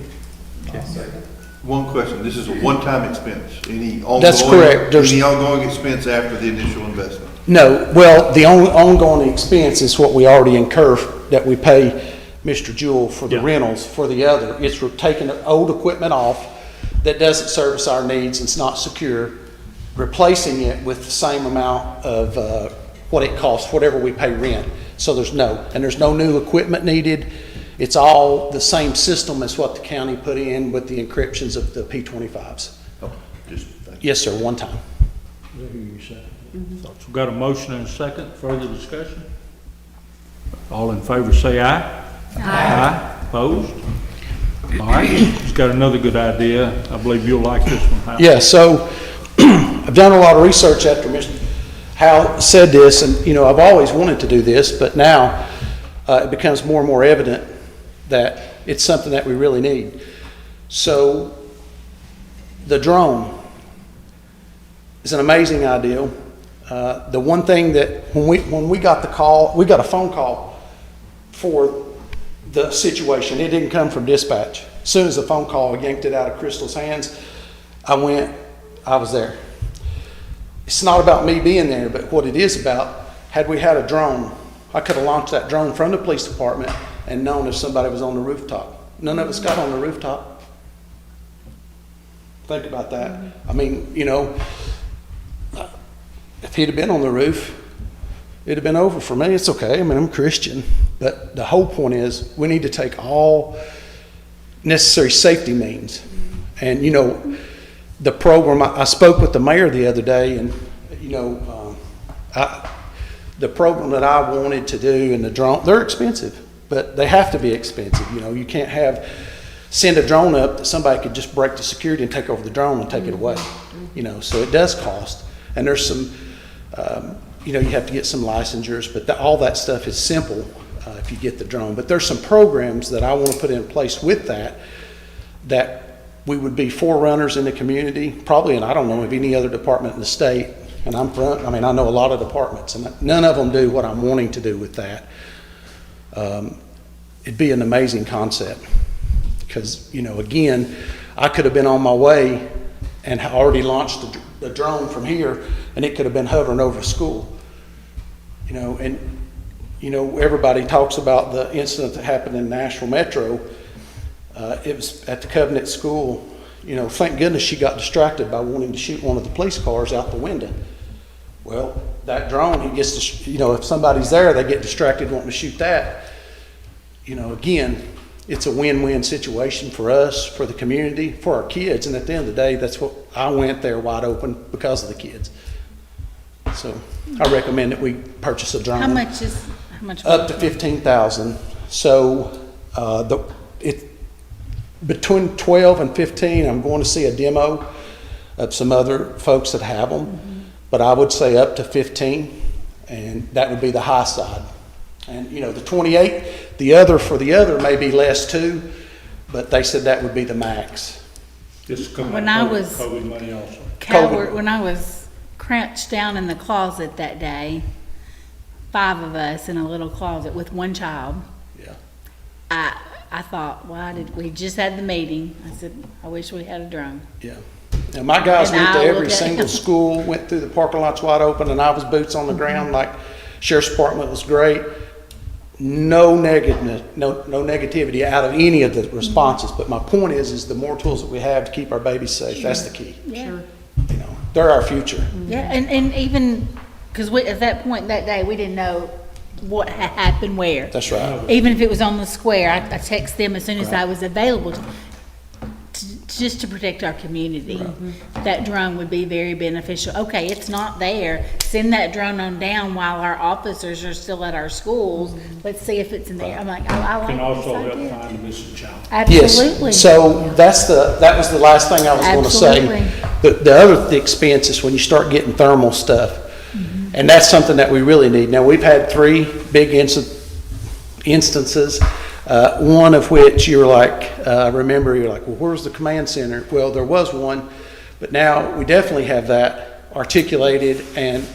One question, this is a one-time expense, any ongoing? That's correct. Any ongoing expense after the initial investment? No, well, the only ongoing expense is what we already incur that we pay Mr. Jewell for the rentals. For the other, it's we're taking old equipment off that doesn't service our needs, it's not secure, replacing it with the same amount of what it costs, whatever we pay rent. So there's no new equipment needed. It's all the same system as what the county put in with the encryptions of the P25s. Oh, Yes, sir, one time. Is that who you said? So we've got a motion and a second, further discussion? All in favor say aye. Aye. Opposed? All right, he's got another good idea. I believe you'll like this one, Hal. Yeah, so I've done a lot of research after Mr. Hal said this, and I've always wanted to do this, but now it becomes more and more evident that it's something that we really need. So the drone is an amazing idea. The one thing that when we got the call, we got a phone call for the situation. It didn't come from dispatch. As soon as the phone call yanked it out of Crystal's hands, I was there. It's not about me being there, but what it is about, had we had a drone, I could have launched that drone from the police department and known if somebody was on the rooftop. None of us got on the rooftop. Think about that. I mean, if he'd have been on the roof, it'd have been over for me. It's okay. I mean, I'm Christian. But the whole point is we need to take all necessary safety means. And, the program, I spoke with the mayor the other day, and, the program that I wanted to do and the drone, they're expensive, but they have to be expensive. You can't send a drone up that somebody could just break the security and take over the drone and take it away. So it does cost. And there's some, you have to get some licensures, but all that stuff is simple if you get the drone. But there's some programs that I want to put in place with that we would be forerunners in the community, probably, and I don't know of any other department in the state. And I know a lot of departments, and none of them do what I'm wanting to do with that. It'd be an amazing concept because, again, I could have been on my way and already launched the drone from here, and it could have been hovering over school. Everybody talks about the incident that happened in Nashville Metro. It was at the Covenant School. Thank goodness she got distracted by wanting to shoot one of the police cars out the window. Well, that drone, he gets to, if somebody's there, they get distracted wanting to shoot that. Again, it's a win-win situation for us, for the community, for our kids. And at the end of the day, that's what I went there wide open because of the kids. So I recommend that we purchase a drone. How much? Up to $15,000. So between 12 and 15, I'm going to see a demo of some other folks that have them. Mm-hmm. But I would say up to 15, and that would be the high side. And the 28, the other may be less too, but they said that would be the max. When I was COVID money also. When I was crouched down in the closet that day, 5 of us in a little closet with one child. Yeah. I thought, we just had the meeting. I said, I wish we had a drone. Yeah. And my guys went to every single school, went through the parking lots wide open, and I was boots on the ground. Like Sheriff's Department was great. No negativity out of any of the responses. But my point is the more tools that we have to keep our babies safe, sure. That's the key. Yeah. Sure. They're our future. Yeah, and even because at that point that day we didn't know what had happened where. That's right. Even if it was on the square, I text them as soon as I was available to just to protect our community. That drone would be very beneficial. Okay, it's not there. Send that drone on down while our officers are still at our schools. Let's see if it's in there. I'm like, I like Can also this help idea. find the missing child. Absolutely. Yes, so that was the last thing I was going to say. The other expense is when you start getting thermal stuff, and that's something that we really need. Now, we've had 3 big instances, one of which you're like, remember, you're like, well, where's the command center? Well, there was one, but now we definitely have that articulated, and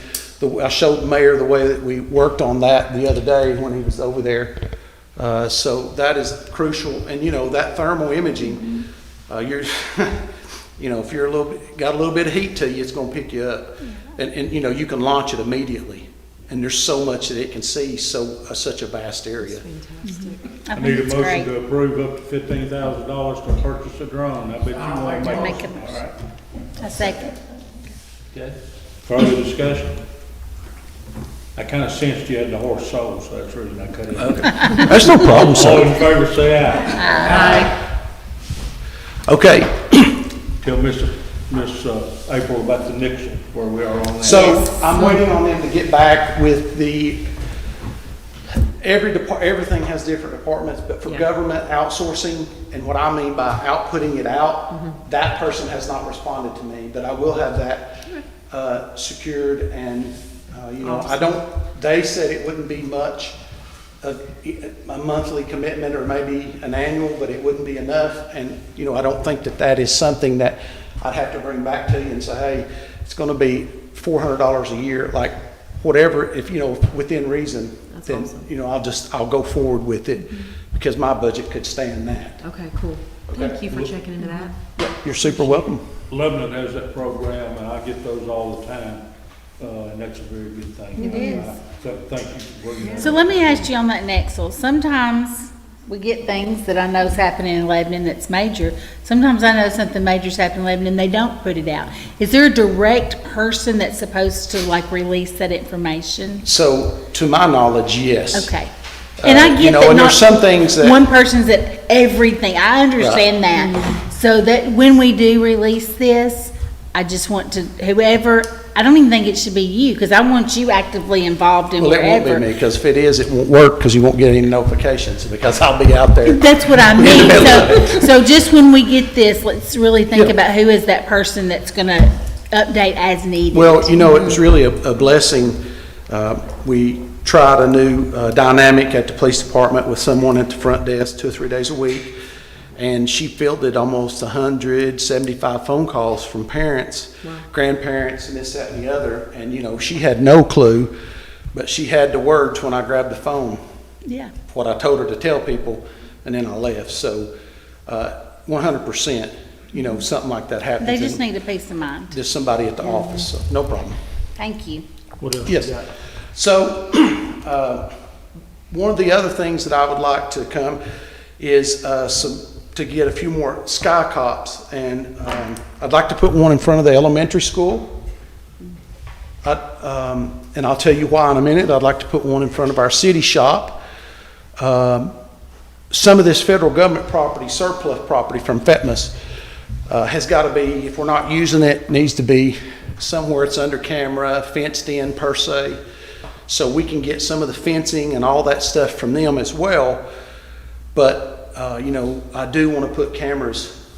I showed the mayor the way that we worked on that the other day when he was over there. So that is crucial, and that thermal imaging, you're, if you're got a little bit of heat to you, it's going to pick you up, and you can launch it immediately. And there's so much that it can see, such a vast area. I need a motion to approve up to $15,000 to purchase a drone. I bet you want to make it. All right. A second. Okay. Further discussion? I kind of sensed you had the horse sold, so that's the reason I cut it. Okay. That's no problem, sir. All in favor, say aye. Aye. Okay. Tell Miss April about the Nixon, where we are on that. So I'm waiting on them to get back with everything has different departments, but for government outsourcing, and what I mean by outputting it out, that person has not responded to me, but I will have that secured, and they said it wouldn't be much, a monthly commitment or maybe an annual, but it wouldn't be enough, and I don't think that is something that I'd have to bring back to you and say, hey, it's going to be $400 a year, like whatever, if within reason. That's then awesome. I'll go forward with it because my budget could stand that. Okay, cool. Thank you for checking into that. You're super welcome. Lebanon has that program, and I get those all the time, and that's a very good thing. It is. So thank you for bringing that. So let me ask you on that Nexel. Sometimes we get things that I know is happening in Lebanon that's major. Sometimes I know something major's happening in Lebanon and they don't put it out. Is there a direct person that's supposed to release that information? So to my knowledge, yes. Okay. And I get that and not there's some things that one person's at everything. I understand that. So that when we do release this, I just want to, whoever, I don't even think it should be you, because I want you actively involved in Well, it wherever. won't be me, because if it is, it won't work, because you won't get any notifications, because I'll be out there. That's what I mean. So just when we get this, let's really think about who is that person that's gonna update as needed. Well, it was really a blessing. We tried a new dynamic at the police department with someone at the front desk 2 or 3 days a week, and she fielded almost 175 phone calls from parents, grandparents, and this, that, and the other. And, she had no clue, but she had the words when I grabbed the phone. Yeah. What I told her to tell people, and then I left. So 100%, something like that happens. They just need a peace of mind. There's somebody at the office, so no problem. Thank you. What else? Yes. So one of the other things that I would like to come is to get a few more sky cops, and I'd like to put one in front of the elementary school. And I'll tell you why in a minute. I'd like to put one in front of our city shop. Some of this federal government property, surplus property from FETMAS, has got to be, if we're not using it, needs to be somewhere it's under camera, fenced in per se, so we can get some of the fencing and all that stuff from them as well. But I do want to put cameras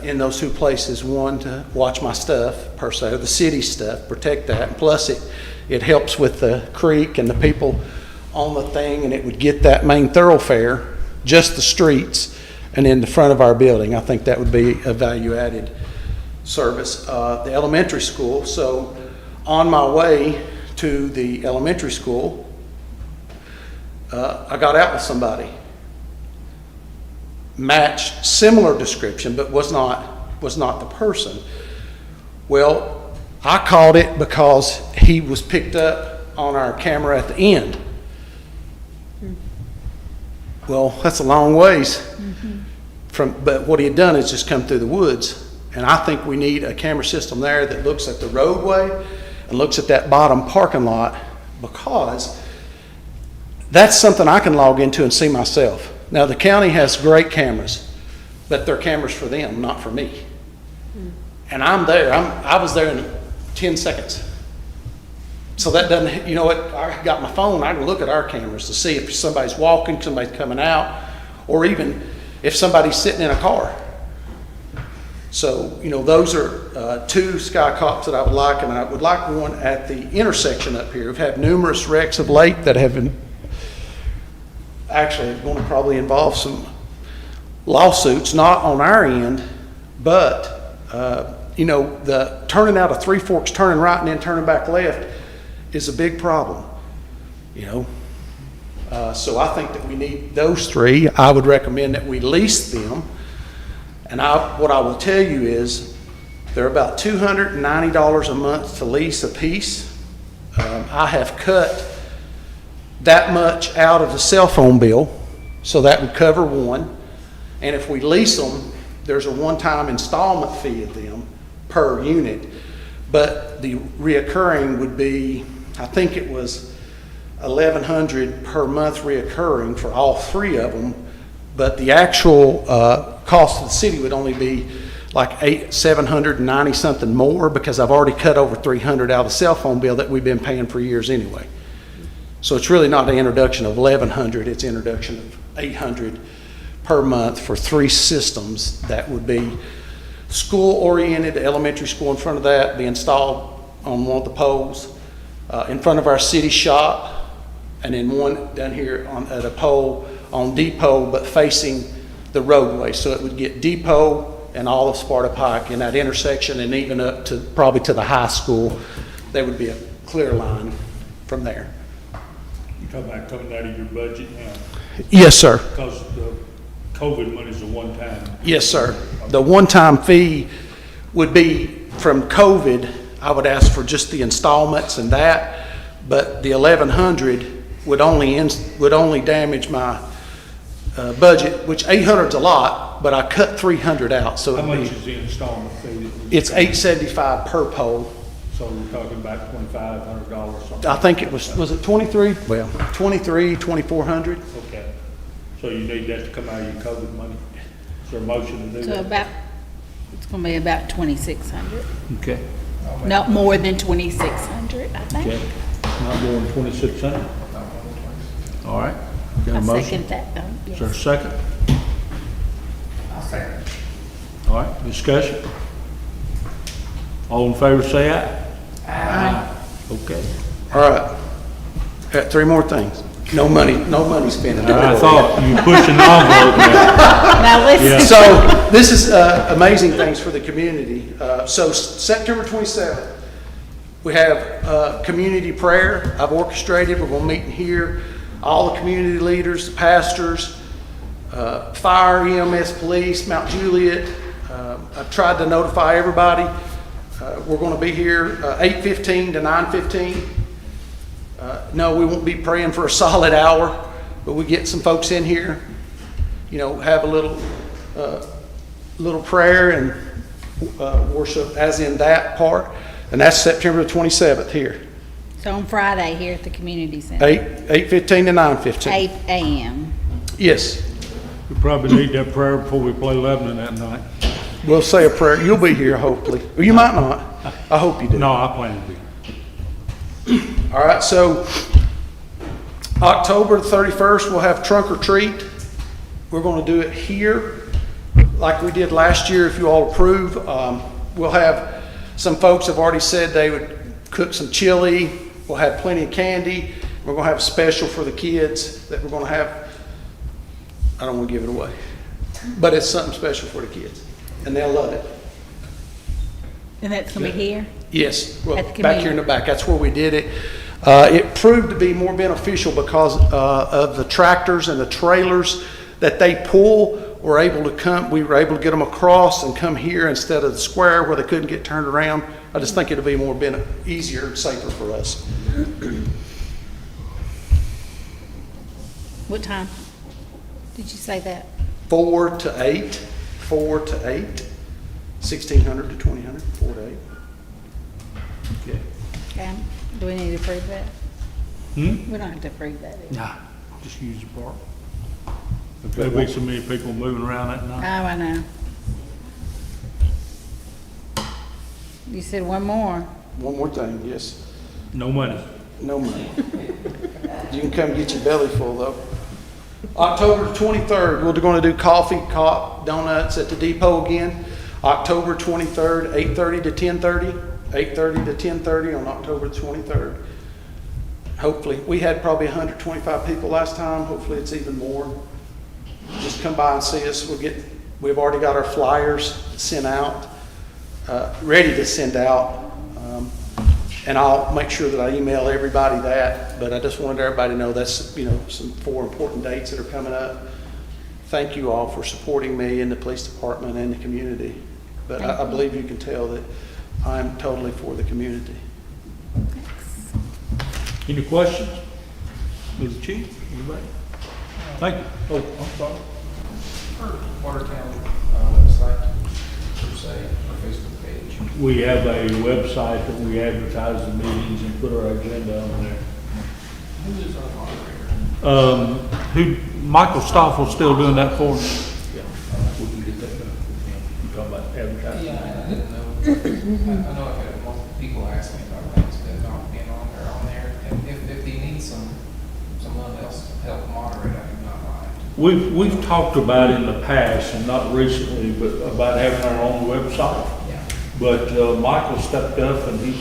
in those 2 places. One, to watch my stuff per se, or the city stuff, protect that. And plus, it helps with the creek and the people on the thing, and it would get that main thoroughfare, just the streets, and in the front of our building. I think that would be a value-added service. The elementary school. So, on my way to the elementary school, I got out with somebody. Matched, similar description, but was not the person. Well, I caught it because he was picked up on our camera at the end. Well, that's a long ways but what he had done is just come through the woods, and I think we need a camera system there that looks at the roadway and looks at that bottom parking lot, because that's something I can log into and see myself. Now, the county has great cameras, but they're cameras for them, not for me. And I'm there, I was there in 10 seconds. So that doesn't, you know what, I got my phone, I can look at our cameras to see if somebody's walking, somebody's coming out, or even if somebody's sitting in a car. So, you know, those are two Sky Cops that I would like, and I would like one at the intersection up here. We've had numerous wrecks of late that have been actually going to probably involve some lawsuits, not on our end, but, you know, the turning out of Three Forks, turning right and then turning back left is a big problem, you know. So I think that we need those three. I would recommend that we lease them. And what I will tell you is they're about $290 a month to lease a piece. I have cut that much out of the cell phone bill, so that would cover one. And if we lease them, there's a one-time installment fee of them per unit. But the reoccurring would be, I think it was $1,100 per month reoccurring for all three of them. But the actual cost of the city would only be like $790 something more, because I've already cut over $300 out of the cell phone bill that we've been paying for years anyway. So it's really not an introduction of $1,100, it's an introduction of $800 per month for three systems that would be school-oriented, elementary school in front of that, be installed on one of the poles, in front of our city shop, and then one down here at a pole on Depot, but facing the roadway. So it would get Depot and all of Sparta Pike in that intersection, and even up to probably to the high school. There would be a clear line from there. You talking about coming out of your budget now? Yes, sir. Because the COVID money's a one-time. Yes, sir. The one-time fee would be from COVID. I would ask for just the installments and that, but the $1,100 would only damage my budget, which $800's a lot, but I cut $300 out. So how much is the installment fee? It's $875 per pole. So we're talking about $2,500 something. I think it was it 23? Well, 2,400. Okay. So you need that to come out of your COVID money. Is there a motion to do So that? it's gonna be about 2,600. Okay. Not more than 2,600, I think. Okay. Not more than 2,600. All right. Got a I motion? second that, though. Is there a second? I'll second. All right, discussion. All in favor say aye. Aye. Okay. All right. Got three more things. No money spending. I thought you were pushing the envelope there. Now listen. So this is amazing things for the community. So September 27th, we have community prayer. I've orchestrated. We're going to meet in here. All the community leaders, the pastors, fire, EMS, police, Mount Juliet. I've tried to notify everybody. We're going to be here 8:15 to 9:15. No, we won't be praying for a solid hour, but we get some folks in here, you know, have a little prayer and worship as in that part. And that's September the 27th here. So on Friday here at the community center. 8:15 to 9:15. 8 a.m. Yes. We probably need that prayer before we play Lebanon that night. We'll say a prayer. You'll be here, hopefully. Well, you might not. I hope you do. No, I plan to be. All right, so October 31st, we'll have trunk or treat. We're going to do it here like we did last year, if you all approve. We'll have, some folks have already said they would cook some chili. We'll have plenty of candy. We're going to have a special for the kids that we're going to have. I don't want to give it away, but it's something special for the kids, and they'll love it. And that's going to be here? Yes, well, At the back here in the back. That's where we did it. It proved to be more beneficial because of the tractors and the trailers that they pull. We were able to get them across and come here instead of the square where they couldn't get turned around. I just think it'll be more easier and safer for us. What time did you say that? 4 to 8, 4 to 8, 1,600 to 2,000, 4 to 8. Okay. Okay. Do we need to approve that? We don't have to approve that. Nah, just use the park. There'll be so many people moving around that Oh, night. I know. You said one more. One more thing, yes. No money. No money. You can come get your belly full, though. October 23rd, we're going to do coffee, donuts at the depot again. October 23rd, 8:30 to 10:30. 8:30 to 10:30 on October 23rd. Hopefully, we had probably 125 people last time. Hopefully, it's even more. Just come by and see us. We've already got our flyers sent out, ready to send out. And I'll make sure that I email everybody that, but I just wanted everybody to know that's, some 4 important dates that are coming up. Thank you all for supporting me and the police department and the community. But I believe you can tell that I'm totally for the community. Any questions? Mr. Chief, anybody? Thank you. Oh, I'm sorry. Watertown website, per se, or Facebook page. We have a website that we advertise the meetings and put our agenda on there. Who's our moderator? Michael Stoffel's still doing that for us? Yeah. We can get that done. You talking about advertising? Yeah, I didn't know. I know I've had multiple people ask me about things that not being on there, and if he needs someone else to help moderate, I do not mind. We've talked about in the past, and not recently, but about having our own website. Yeah. But Michael stepped up and he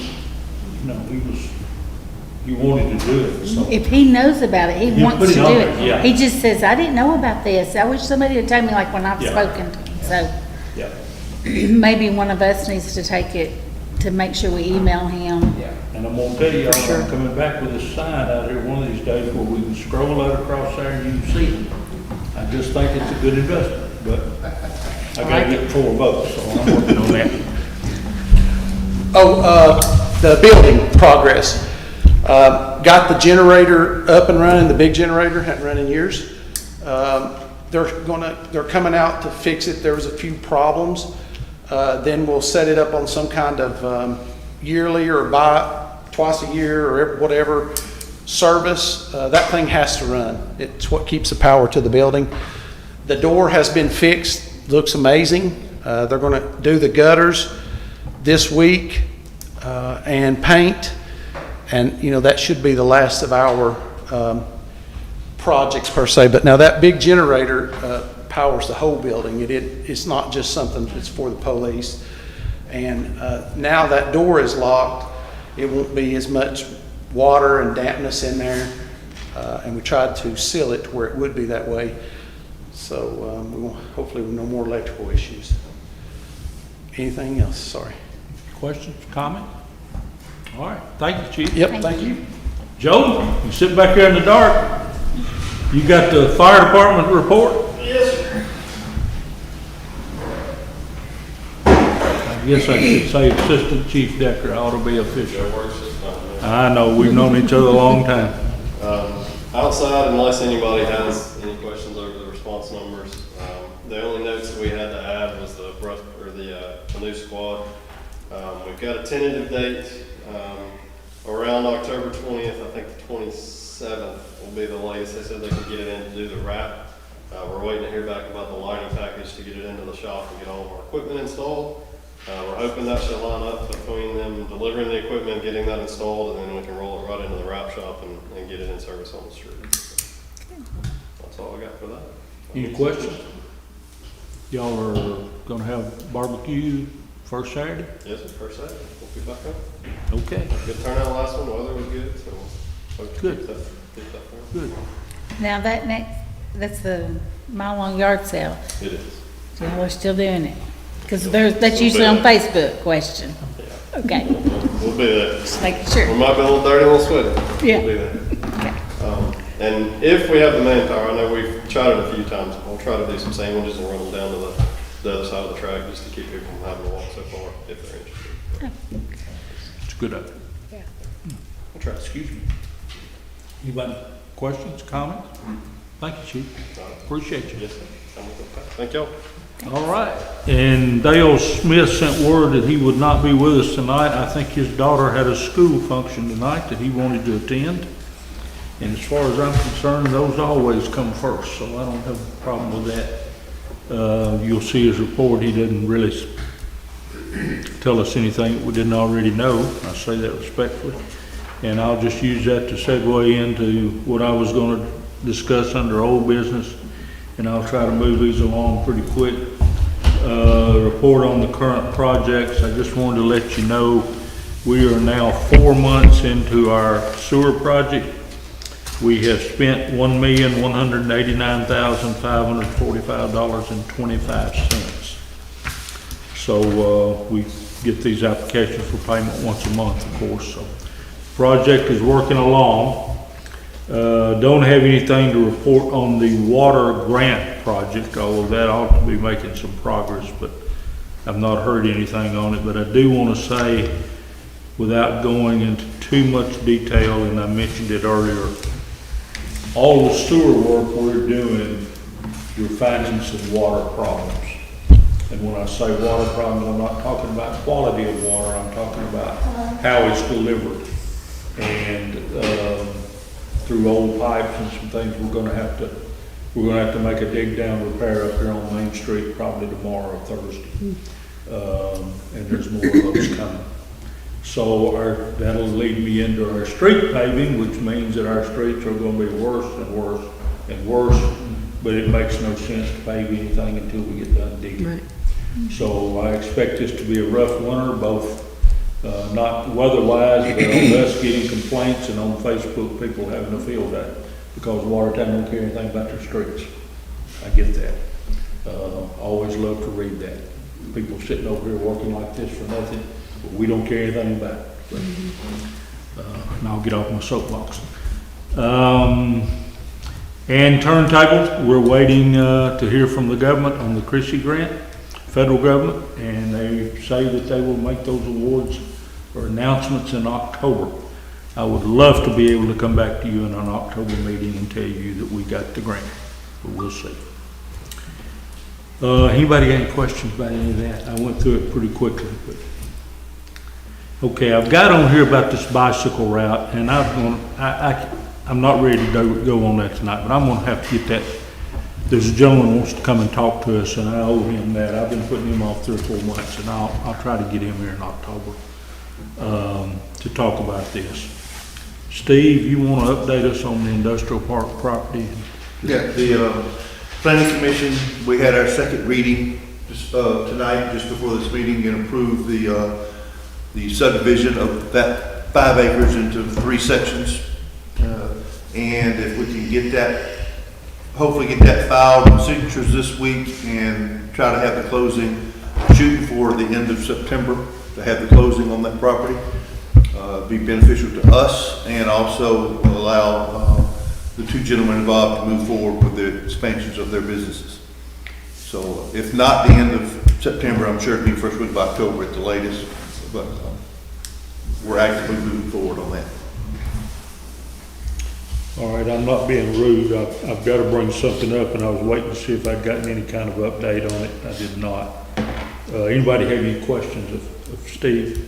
wanted to do it, so. If he knows about it, he You wants put to it do on it. there, yeah. He just says, I didn't know about this. I wish somebody had told me like when I've Yeah. spoken to him. So Yeah. maybe one of us needs to take it to make sure we email him. Yeah. And I'm gonna tell you, Sure. I'm coming back with a sign out here one of these days where we can scroll that across there and you can see it. I just think it's a good investment, but I gotta get 4 votes, so I'm working on that. The building progress. Got the generator up and running, the big generator, hadn't run in years. They're coming out to fix it. There was a few problems. Then we'll set it up on some kind of yearly or twice a year or whatever service. That thing has to run. It's what keeps the power to the building. The door has been fixed, looks amazing. They're going to do the gutters this week and paint. And, that should be the last of our projects per se. But now that big generator powers the whole building. It's not just something that's for the police. And now that door is locked, it won't be as much water and dampness in there. And we tried to seal it to where it would be that way. So we will hopefully no more electrical issues. Anything else? Sorry. Questions, comments? All right, thank you, Chief. Yep, thank you. Joe, you sit back there in the dark. You got the fire department report? Yes, sir. I guess I should say Assistant Chief Decker ought to be official. I know, we've known each other a long time. Outside, unless anybody has any questions over the response numbers, the only notes that we had to add was the new squad. We've got a tentative date around October 20th. I think the 27th will be the latest. They said they can get it in to do the wrap. We're waiting to hear back about the lighting package to get it into the shop and get all of our equipment installed. We're hoping that should line up between them delivering the equipment, getting that installed, and then we can roll it right into the wrap shop and get it in service on the street. That's all I got for that. Any questions? Y'all are gonna have barbecue first Saturday? Yes, sir, first Saturday. We'll be back up. Okay. Good turnout last one. The weather was good, so hope to Good. keep that Good. Now that's the mile-long yard sale. It is. Y'all are still doing it? Because that's usually on Facebook question. Okay. We'll be there. Just making sure. We might be a little dirty, a little sweaty. Yeah. We'll be there. And if we have the manpower, I know we've tried it a few times. We'll try to do some sandwiches and run them down to the other side of the track just to keep people from having to walk so far if they're interested. It's a good idea. Yeah. I'll try, excuse me. Anybody, questions, comments? Thank you, Chief. Appreciate you. Yes, sir. Thank y'all. All right. And Dale Smith sent word that he would not be with us tonight. I think his daughter had a school function tonight that he wanted to attend. And as far as I'm concerned, those always come first, so I don't have a problem with that. You'll see his report, he didn't really tell us anything that we didn't already know. I say that respectfully. And I'll just use that to segue into what I was gonna discuss under old business, and I'll try to move these along pretty quick. Report on the current projects. I just wanted to let you know we are now 4 months into our sewer project. We have spent $1,189,545.25. So, we get these applications for payment once a month, of course, so. Project is working along. Don't have anything to report on the water grant project, although that ought to be making some progress, but I've not heard anything on it. But I do want to say, without going into too much detail, and I mentioned it earlier, all the sewer work we're doing, we're finding some water problems. And when I say water problems, I'm not talking about quality of water, I'm talking about how it's delivered. And through old pipes and some things, we're gonna have to make a dig down repair up here on Main Street probably tomorrow or Thursday. And there's more of those coming. So that'll lead me into our street paving, which means that our streets are gonna be worse and worse and worse, but it makes no sense to pave anything until we get done digging. Right. So I expect this to be a rough winter, both not weather-wise, but on us getting complaints and on Facebook, people having a field day because Watertown don't care anything about their streets. I get that. Always love to read that. People sitting over here working like this for nothing, but we don't care anything about it. But, and I'll get off my soapbox. And turntable, we're waiting to hear from the government on the Chrissy grant, federal government, and they say that they will make those awards or announcements in October. I would love to be able to come back to you in an October meeting and tell you that we got the grant, but we'll see. Anybody got any questions about any of that? I went through it pretty quickly, but. Okay, I've got on here about this bicycle route, and I'm not ready to go on that tonight, but I'm gonna have to get that. There's a gentleman who wants to come and talk to us, and I owe him that. I've been putting him off 3 or 4 months, and I'll try to get him here in October to talk about this. Steve, you want to update us on the industrial park property? Yeah, the planning commission, we had our second reading just tonight, just before this meeting, and approved the subdivision of that 5 acres into 3 sections. And if we can get that, hopefully get that filed and signatures this week and try to have the closing, shooting for the end of September to have the closing on that property. Be beneficial to us and also allow the 2 gentlemen involved to move forward with the expansions of their businesses. So if not the end of September, I'm sure it'll be first week of October at the latest, but we're actively moving forward on that. All right, I'm not being rude. I've got to bring something up, and I was waiting to see if I'd gotten any kind of update on it. I did not. Anybody have any questions of Steve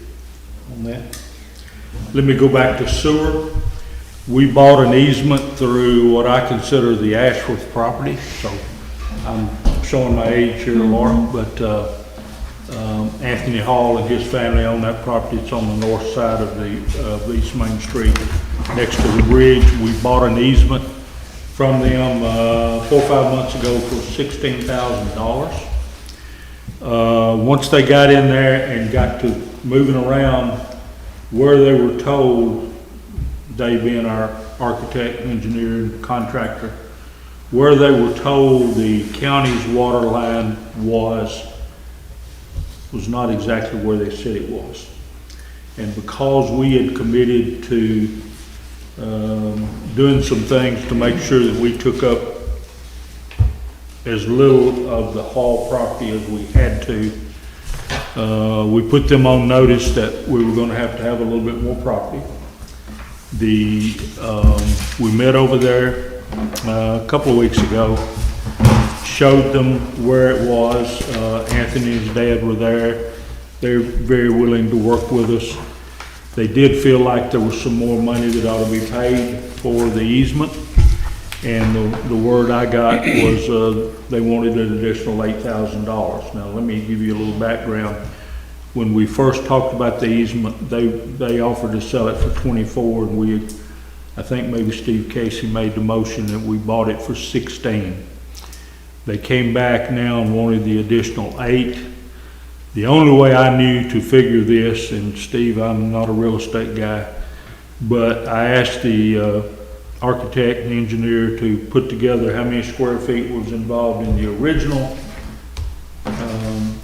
on that? Let me go back to sewer. We bought an easement through what I consider the Ashworth property, so I'm showing my age here, Laura, but Anthony Hall and his family own that property. It's on the north side of the East Main Street, next to the bridge. We bought an easement from them 4 or 5 months ago for $16,000. Once they got in there and got to moving around where they were told, they being our architect, engineer, and contractor, where they were told the county's water line was not exactly where they said it was. And because we had committed to doing some things to make sure that we took up as little of the Hall property as we had to, we put them on notice that we were going to have a little bit more property. We met over there a couple of weeks ago, showed them where it was. Anthony and his dad were there. They're very willing to work with us. They did feel like there was some more money that ought to be paid for the easement. And the word I got was they wanted an additional $8,000. Now let me give you a little background. when we first talked about the easement, they offered to sell it for 24, and I think maybe Steve Casey made the motion that we bought it for 16. They came back now and wanted the additional 8. The only way I knew to figure this, and Steve, I'm not a real estate guy, but I asked the architect and engineer to put together how many square feet was involved in the original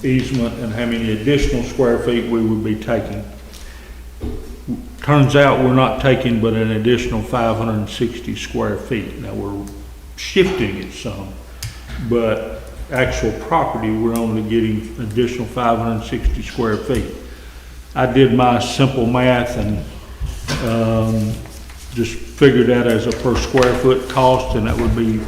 easement and how many additional square feet we would be taking. Turns out we're not taking but an additional 560 square feet. Now we're shifting it some, but actual property, we're only getting additional 560 square feet. I did my simple math and just figured that as a per square foot cost, and that would be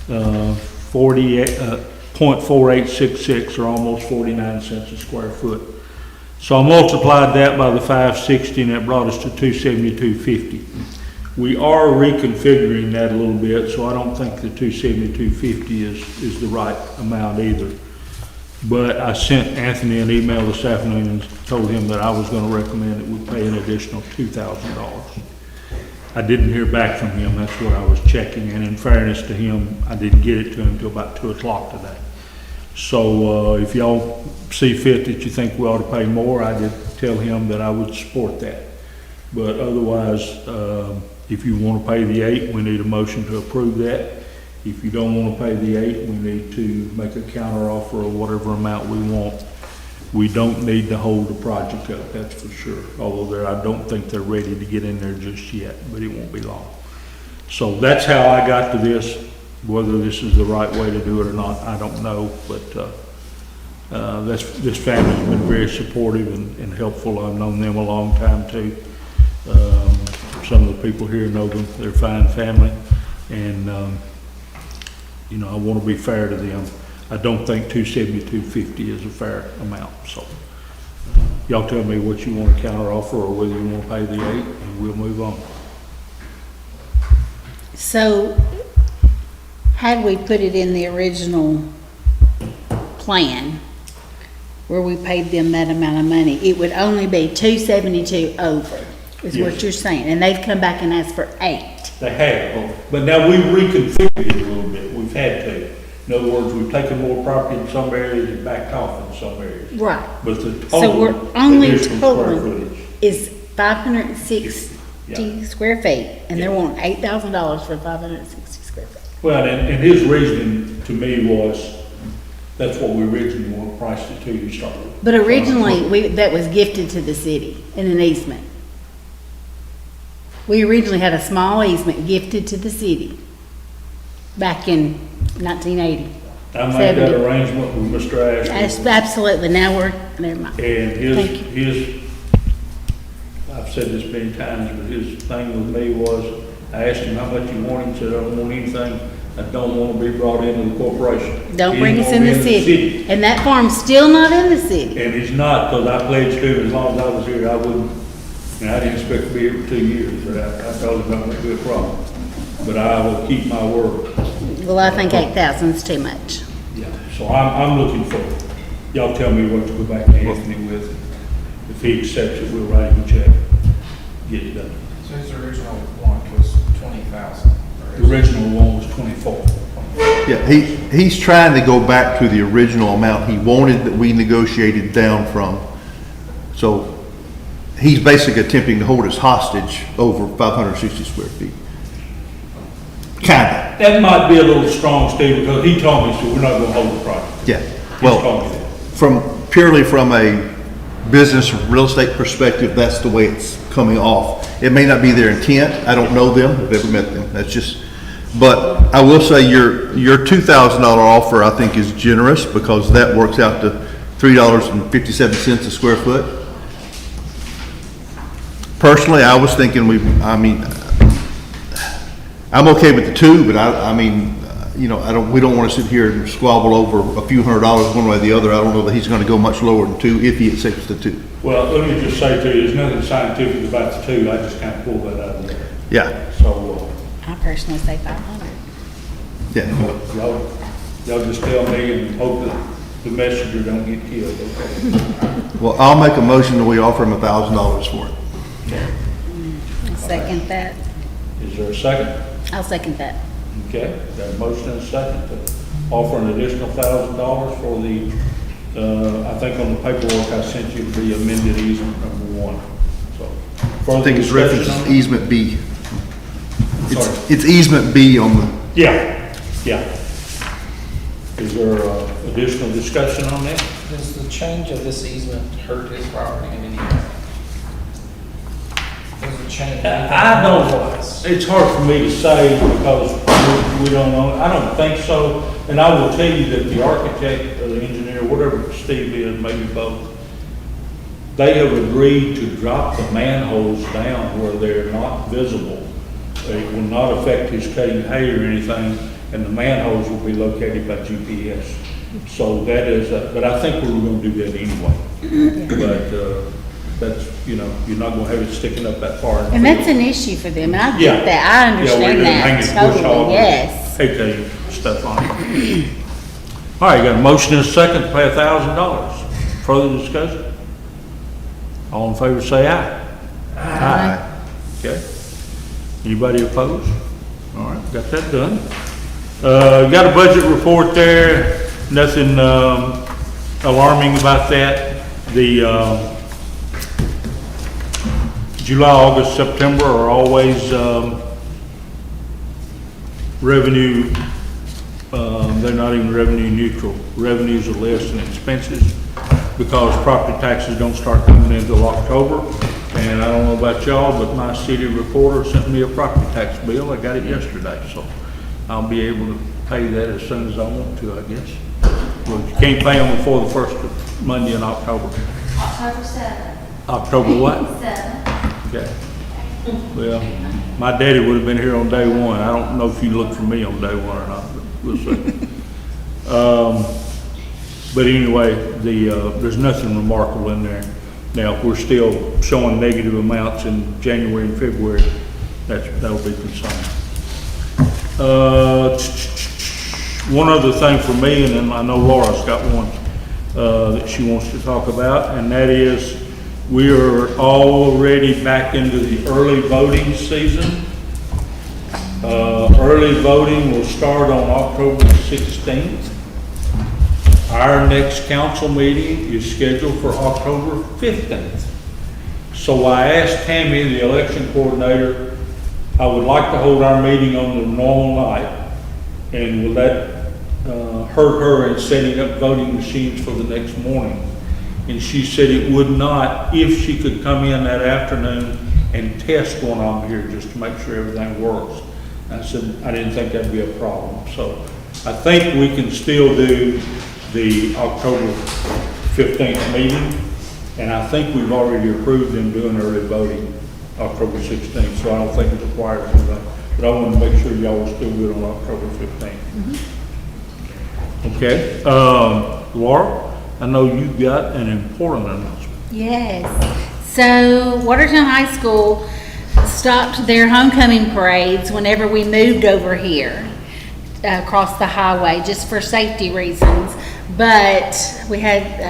0.4866 or almost 49 cents a square foot. So I multiplied that by the 560 and that brought us to 272.50. We are reconfiguring that a little bit, so I don't think the 272.50 is the right amount either. But I sent Anthony an email this afternoon and told him that I was going to recommend that we pay an additional $2,000. I didn't hear back from him. That's what I was checking. And in fairness to him, I didn't get it to him until about 2 o'clock today. So if y'all see fit that you think we ought to pay more, I did tell him that I would support that. But otherwise, if you want to pay the 8, we need a motion to approve that. If you don't want to pay the 8, we need to make a counter offer or whatever amount we want. We don't need to hold the project up, that's for sure. Although I don't think they're ready to get in there just yet, but it won't be long. So that's how I got to this. Whether this is the right way to do it or not, I don't know. But this family's been very supportive and helpful. I've known them a long time too. Some of the people here know them. They're a fine family, and you know, I want to be fair to them. I don't think 272.50 is a fair amount. So y'all tell me what you want to counter offer or whether you want to pay the 8, and we'll move on. So had we put it in the original plan where we paid them that amount of money, it would only be 272 over, is Yes. what you're saying. And they've come back and asked for 8. They have, but now we've reconfigured it a little bit. We've had to. In other words, we've taken more property in some areas and backed off in some areas. Right. But the So total we're only additional square totaling footage, is 560 Yeah. square feet, and they're wanting $8,000 for 560 square feet. well, and his reasoning to me was, that's what we originally wanted priced it to start with. But originally, that was gifted to the city in an easement. We originally had a small easement gifted to the city back in 1980. I made that 70. arrangement with Mr. Ashby. Absolutely, now never mind. And Thank you. his, I've said this many times, but his thing with me was, I asked him how much he wanted, he said, I don't want anything, I don't want to be brought into the corporation. Don't He bring didn't us want in me the city. And that farm's still not in the city. And he's not, because I pledged to him, as long as I was here, I wouldn't, and I didn't expect to be here for 2 years, but I told him that wouldn't be a problem. But I will keep my word. Well, I think 8,000 is too much. Yeah, so I'm looking for, y'all tell me what to go back to Anthony with. If he accepts it, we'll write him a check, get it done. So his original one was 20,000. The original one was 24. Yeah, he's trying to go back to the original amount he wanted that we negotiated down from. So he's basically attempting to hold us hostage over 560 square feet. Kinda. That might be a little strong, Steve, because he told me, so we're not gonna hold the project. Yeah. He's Well, told me that. purely from a business real estate perspective, that's the way it's coming off. It may not be their intent. I don't know them. I've never met them. That's just, but I will say your $2,000 offer I think is generous because that works out to $3.57 a square foot. Personally, I was thinking I'm okay with the 2, but you know, we don't want to sit here and squabble over a few $100 one way or the other. I don't know that he's going to go much lower than 2 if he accepts the 2. Well, let me just say to you, there's nothing scientific about the 2, I just kind of pulled that out of there. Yeah. So, I personally say 500. Yeah. y'all just tell me and hope that the messenger don't get killed, okay? Well, I'll make a motion that we offer him $1,000 for it. I'll second that. Is there a second? I'll second that. Okay, got a motion and a second to offer an additional $1,000 for the, I think on the paperwork I sent you, the amended easement number 1. So, I further think it's discussion referenced on it? easement B. Sorry. It's easement B on the, Yeah, yeah. Is there additional discussion on that? Does the change of this easement hurt his property in any way? Does it change anything? I don't, it's hard for me to say because we don't know. I don't think so. And I will tell you that the architect or the engineer, whatever Steve is, maybe both, they have agreed to drop the manholes down where they're not visible. It will not affect his cutting hay or anything, and the manholes will be located by GPS. So that is, but I think we were gonna do that anyway. But, that's, you know, you're not gonna have it sticking up that far. And that's an issue for them, and I Yeah. get that, I Yeah, we understand didn't that, hang it bush hog totally, and yes. hay cutting stuff on it. All right, you got a motion and a second to pay $1,000. Further discussion? All in favor say aye. Aye. Okay. Anybody opposed? All right, got that done. Got a budget report there. Nothing alarming about that. The July, August, September are always revenue, they're not even revenue neutral. Revenues are less than expenses because property taxes don't start coming in until October. And I don't know about y'all, but my city recorder sent me a property tax bill. I got it yesterday, so I'll be able to pay that as soon as I want to, I guess. Well, you can't pay them before the first Monday in October. October 7th. October what? 7th. Okay. Well, my daddy would have been here on day 1. I don't know if you look for me on day 1 or not, but we'll see. But anyway, there's nothing remarkable in there. Now, if we're still showing negative amounts in January and February, that'll be concerning. One other thing for me, and then I know Laura's got one that she wants to talk about, and that is we are already back into the early voting season. Early voting will start on October 16th. Our next council meeting is scheduled for October 15th. So I asked Tammy, the election coordinator, I would like to hold our meeting on the normal night. And will that hurt her in setting up voting machines for the next morning? And she said it would not if she could come in that afternoon and test one on here just to make sure everything works. I said, I didn't think that'd be a problem. So I think we can still do the October 15th meeting. And I think we've already approved them doing early voting October 16th. So I don't think it requires anything. But I wanted to make sure y'all were still good on October 15th. Okay. Laura, I know you got an important announcement. Yes. So Watertown High School stopped their homecoming parades whenever we moved over here across the highway, just for safety reasons. But we had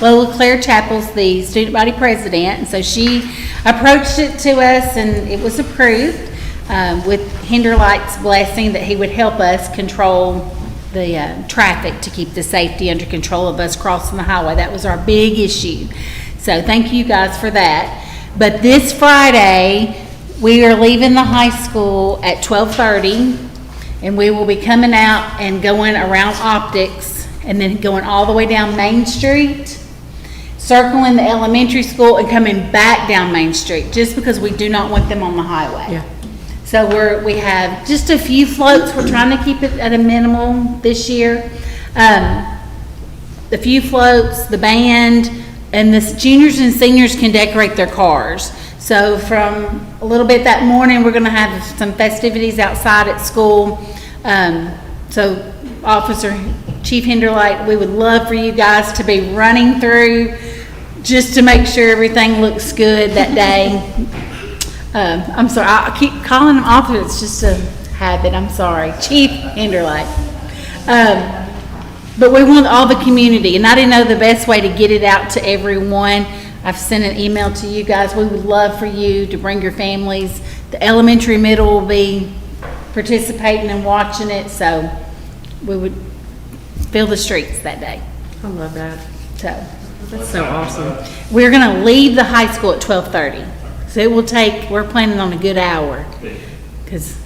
Lola Claire Chappell's the student body president, and so she approached it to us, and it was approved with Hinderlight's blessing that he would help us control the traffic to keep the safety under control of us crossing the highway. That was our big issue. So thank you guys for that. But this Friday, we are leaving the high school at 12:30, and we will be coming out and going around Optics and then going all the way down Main Street, circling the elementary school and coming back down Main Street, just because we do not want them on the highway. Yeah. So we have just a few floats. We're trying to keep it at a minimum this year. The few floats, the band, and the juniors and seniors can decorate their cars. So from a little bit that morning, we're gonna have some festivities outside at school. So Officer Chief Hinderlight, we would love for you guys to be running through just to make sure everything looks good that day. I'm sorry, I keep calling him officer, it's just a habit, I'm sorry. Chief Hinderlight. But we want all the community, and I didn't know the best way to get it out to everyone. I've sent an email to you guys. We would love for you to bring your families. The elementary, middle will be participating and watching it, so we would fill the streets that day. I love that. So That's so awesome. we're gonna leave the high school at 12:30. So it will take, we're planning on a good hour, because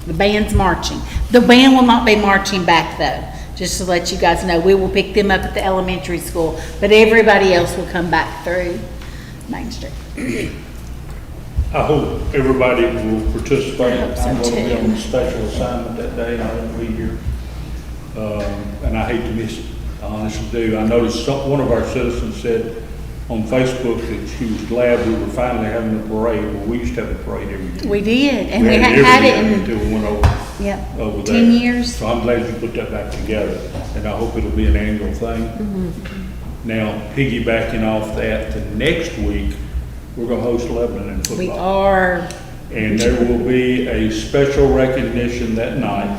the band's marching. The band will not be marching back though, just to let you guys know. We will pick them up at the elementary school, but everybody else will come back through Main Street. I hope everybody will participate. I hope so, I'm going to be too. on a special assignment that day, and I won't be here. And I hate to miss it, I honestly do. I noticed one of our citizens said on Facebook that she was glad we were finally having a parade. Well, we used to have a parade every year. We did, and we had hadn't every had it year in, until we went over yeah, there. 10 years. So I'm glad you put that back together, and I hope it'll be an annual thing. Mm-hmm. Now, piggybacking off that, the next week, we're gonna host Lebanon in football. We are. And there will be a special recognition that night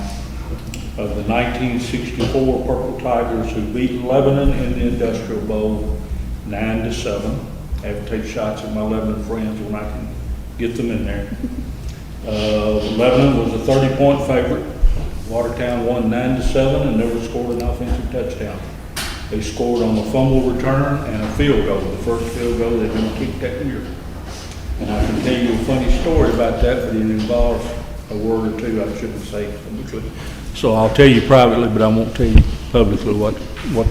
of the 1964 Purple Tigers who beat Lebanon in the Industrial Bowl 9-7. I have to take shots at my Lebanon friends when I can get them in there. Lebanon was a 30-point favorite. Watertown won 9-7 and never scored an offensive touchdown. They scored on a fumble return and a field goal, the first field goal they've been kicked that year. And I can tell you a funny story about that, but it involves a word or two I shouldn't say publicly. So I'll tell you privately, but I won't tell you publicly what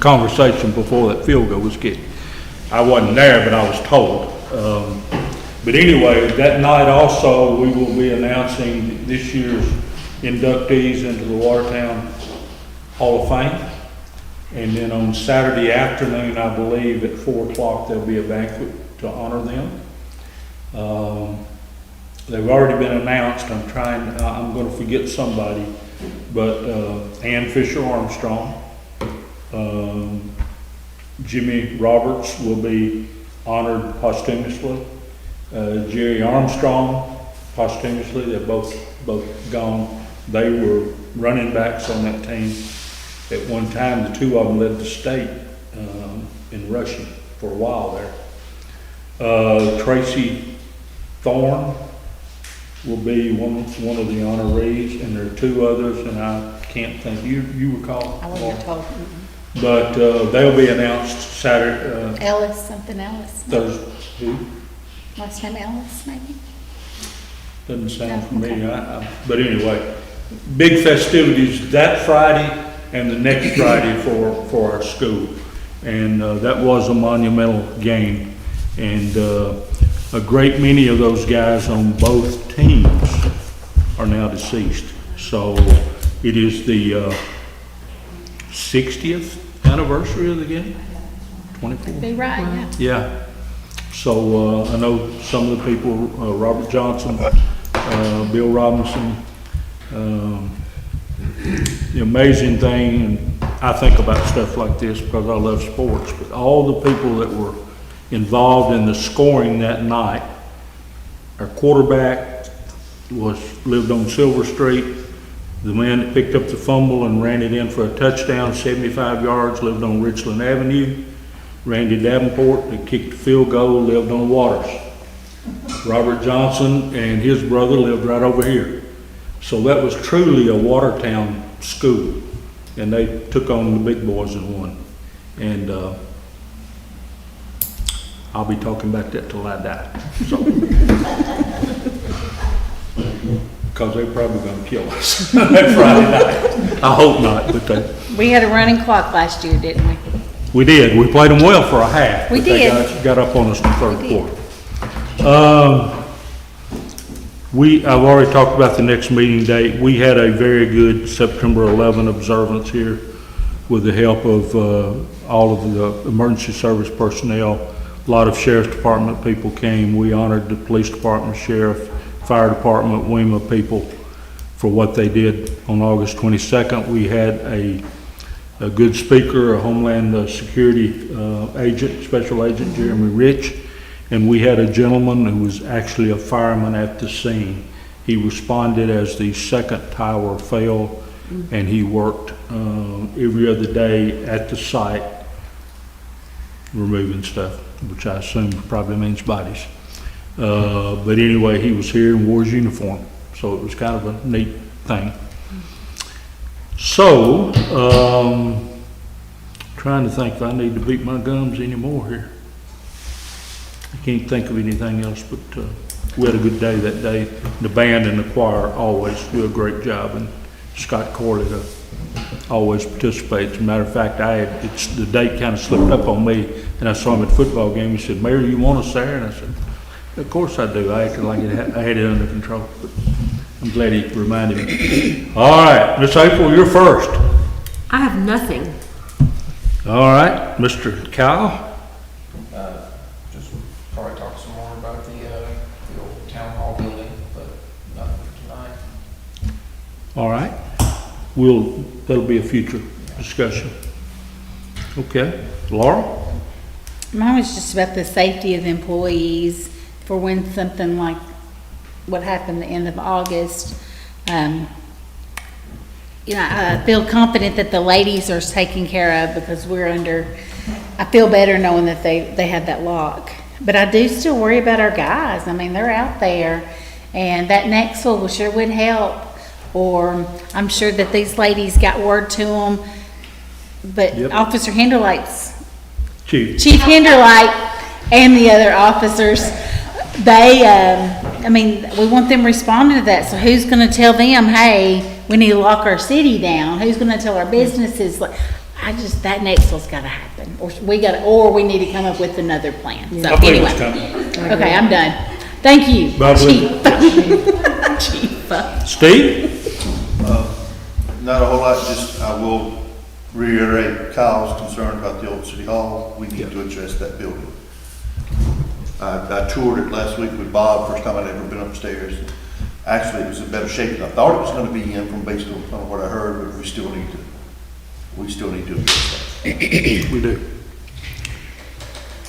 conversation before that field goal was kicked. I wasn't there, but I was told. But anyway, that night also, we will be announcing this year's inductees into the Watertown Hall of Fame. And then on Saturday afternoon, I believe at 4 o'clock, there'll be a banquet to honor them. They've already been announced. I'm going to forget somebody, but Ann Fisher Armstrong, Jimmy Roberts will be honored posthumously. Jerry Armstrong posthumously. They're both gone. They were running backs on that team. At one time, the two of them led the state in rushing for a while there. Tracy Thorne will be one of the honorees, and there are two others, and I can't think. You recall? I wasn't told. But they'll be announced Saturday. Ellis, something Ellis. Thursday. Who? Last name Ellis, maybe? Doesn't sound Oh, familiar. But anyway, big festivities that Friday and the next Friday for our school. And that was a monumental game. And a great many of those guys on both teams are now deceased. So it is the 60th anniversary of the game? 24th? Be right, yeah. Yeah. So I know some of the people, Robert Johnson, Bill Robinson. The amazing thing, and I think about stuff like this because I love sports, but all the people that were involved in the scoring that night, our quarterback lived on Silver Street. The man that picked up the fumble and ran it in for a touchdown, 75 yards, lived on Richland Avenue. Randy Davenport, that kicked the field goal, lived on Waters. Robert Johnson and his brother lived right over here. So that was truly a Watertown school, and they took on the big boys and won. And I'll be talking about that till I die. So. Because they're probably going to kill us that Friday night. I hope not, but We had a running clock last year, didn't we? we did. We played them well for a half. We but they did. got up on us in the third quarter. I've already talked about the next meeting date. We had a very good September 11 observance here with the help of all of the emergency service personnel. A lot of sheriff's department people came. We honored the police department, sheriff, fire department, WEMA people for what they did on August 22nd. We had a good speaker, a Homeland Security agent, special agent, Jeremy Rich. And we had a gentleman who was actually a fireman at the scene. He responded as the second tower fell and he worked every other day at the site removing stuff, which I assume probably means bodies. But anyway, he was here and wore his uniform, so it was kind of a neat thing. So, trying to think if I need to beat my gums anymore here. I can't think of anything else, but we had a good day that day. The band and the choir always do a great job, and Scott Corley always participates. As a matter of fact, the date kind of slipped up on me, and I saw him at the football game. He said, "Mayor, you want us there?" And I said, "Of course I do." I acted like I had it under control, but I'm glad he reminded me. All right, Miss April, you're first. I have nothing. All right, Mr. Kyle. Just probably talk some more about the old town hall building, but nothing for tonight. All right, that'll be a future discussion. Okay, Laura? Mine was just about the safety of employees for when something like what happened the end of August. I feel confident that the ladies are taken care of because I feel better knowing that they had that lock. But I do still worry about our guys. I mean, they're out there, and that Nexel sure would help. Or I'm sure that these ladies got word to them, but Yep. Officer Hinderlight's Chief. Chief Hinderlight and the other officers, we want them responding to that. So who's gonna tell them, hey, we need to lock our city down? Who's gonna tell our businesses? Like, that Nexel's gotta happen, or we need to come up with another plan. So I believe anyway, it's coming. okay, I'm done. Thank you, Bob, Chief. Steve? Not a whole lot, just I will reiterate Kyle's concern about the old city hall. We need to address that building. I toured it last week with Bob, first time I'd ever been upstairs. Actually, it was in better shape than I thought it was gonna be in based on what I heard, but we still need to address that. We do.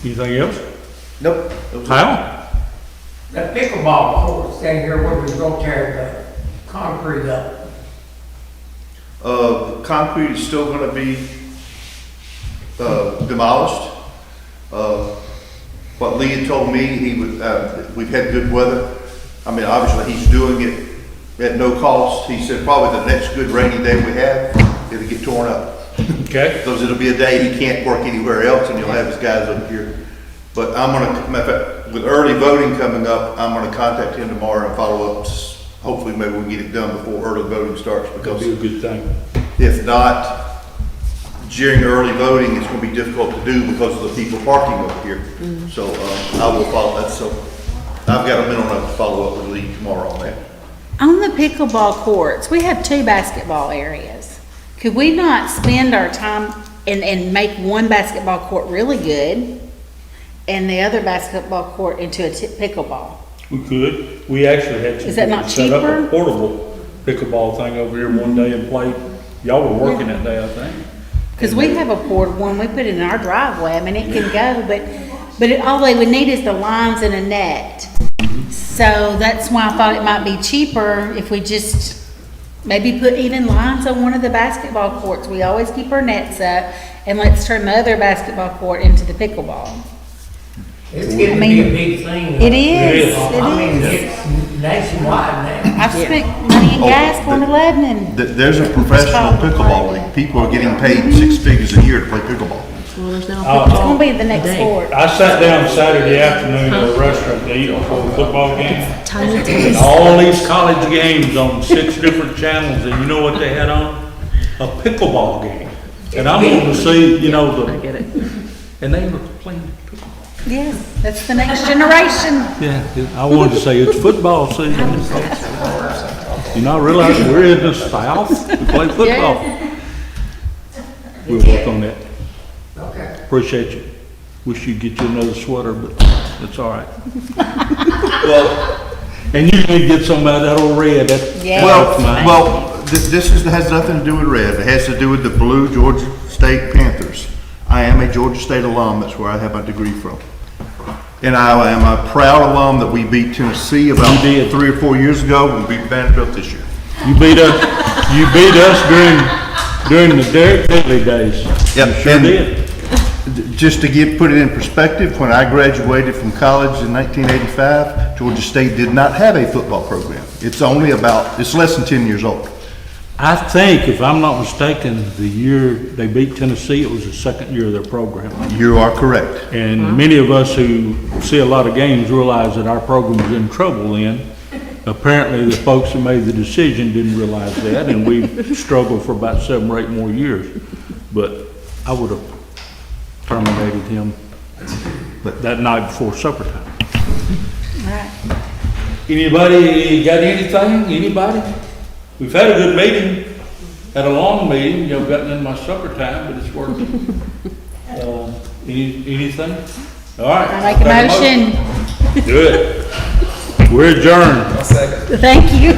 Anything else? Nope. Kyle? The pickleball courts down here where we go tear the concrete up. The concrete is still gonna be, demolished. What Lee had told me, we've had good weather. I mean, obviously, he's doing it at no cost. He said probably the next good rainy day we have, it'll get torn up. Okay. Because it'll be a day he can't work anywhere else, and he'll have his guys up here. But I'm gonna, matter of fact, with early voting coming up, I'm gonna contact him tomorrow and follow up. Hopefully, maybe we can get it done before early voting starts, That'll because be a good thing. if not, during early voting, it's gonna be difficult to do because of the people parking over here. So, I will follow that, so I've got a mental note to follow up with Lee tomorrow on that. On the pickleball courts, we have 2 basketball areas. Could we not spend our time and make one basketball court really good and the other basketball court into a pickleball? We could. We actually had Is that not set up cheaper? a portable pickleball thing over here one day and played. Y'all were working that day, I think. Because we have a portable one, we put it in our driveway, I mean, it can go, but all they would need is the lines and a net. So that's why I thought it might be cheaper if we just maybe put even lines on one of the basketball courts. We always keep our nets up, and let's turn the other basketball court into the pickleball. It's getting to be a big thing. It is, I mean, it is. it's nationwide now. I've spent money in gas going to Lebanon. There's a professional pickleball league. People are getting paid 6 figures a year to play pickleball. Well, there's no It's gonna be the next sport. I sat down Saturday afternoon at a restaurant to eat before the football game. tiny, And tiny. all these college games on 6 different channels, and you know what they had on? A pickleball game. And I wanted to see, I get it. and they were playing pickleball. Yes, that's the next generation. Yeah, I wanted to say it's football season. You not realize we're in the South, we play football. We'll work on that. Okay. Appreciate you. Wish you'd get you another sweater, but it's all right. Well, And you need to get some of that old red. Yeah. This has nothing to do with red. It has to do with the blue Georgia State Panthers. I am a Georgia State alum. That's where I have my degree from. And I am a proud alum that we beat Tennessee about 3 or 4 years ago and beat Vanderbilt this year. You beat us. You beat us during the Derek Diddley days. Yep, You sure and did. Just to put it in perspective, when I graduated from college in 1985, Georgia State did not have a football program. It's less than 10 years old. I think, if I'm not mistaken, the year they beat Tennessee, it was the second year of their program. You are correct. And many of us who see a lot of games realize that our program was in trouble then. Apparently, the folks who made the decision didn't realize that, and we struggled for about 7 or 8 more years. But I would have terminated him that night before supper time. All right. Anybody got anything? Anybody? We've had a good meeting, had a long meeting, gotten in my supper time, but it's working. Anything? All right. I make a motion. Good. We're adjourned. Thank you.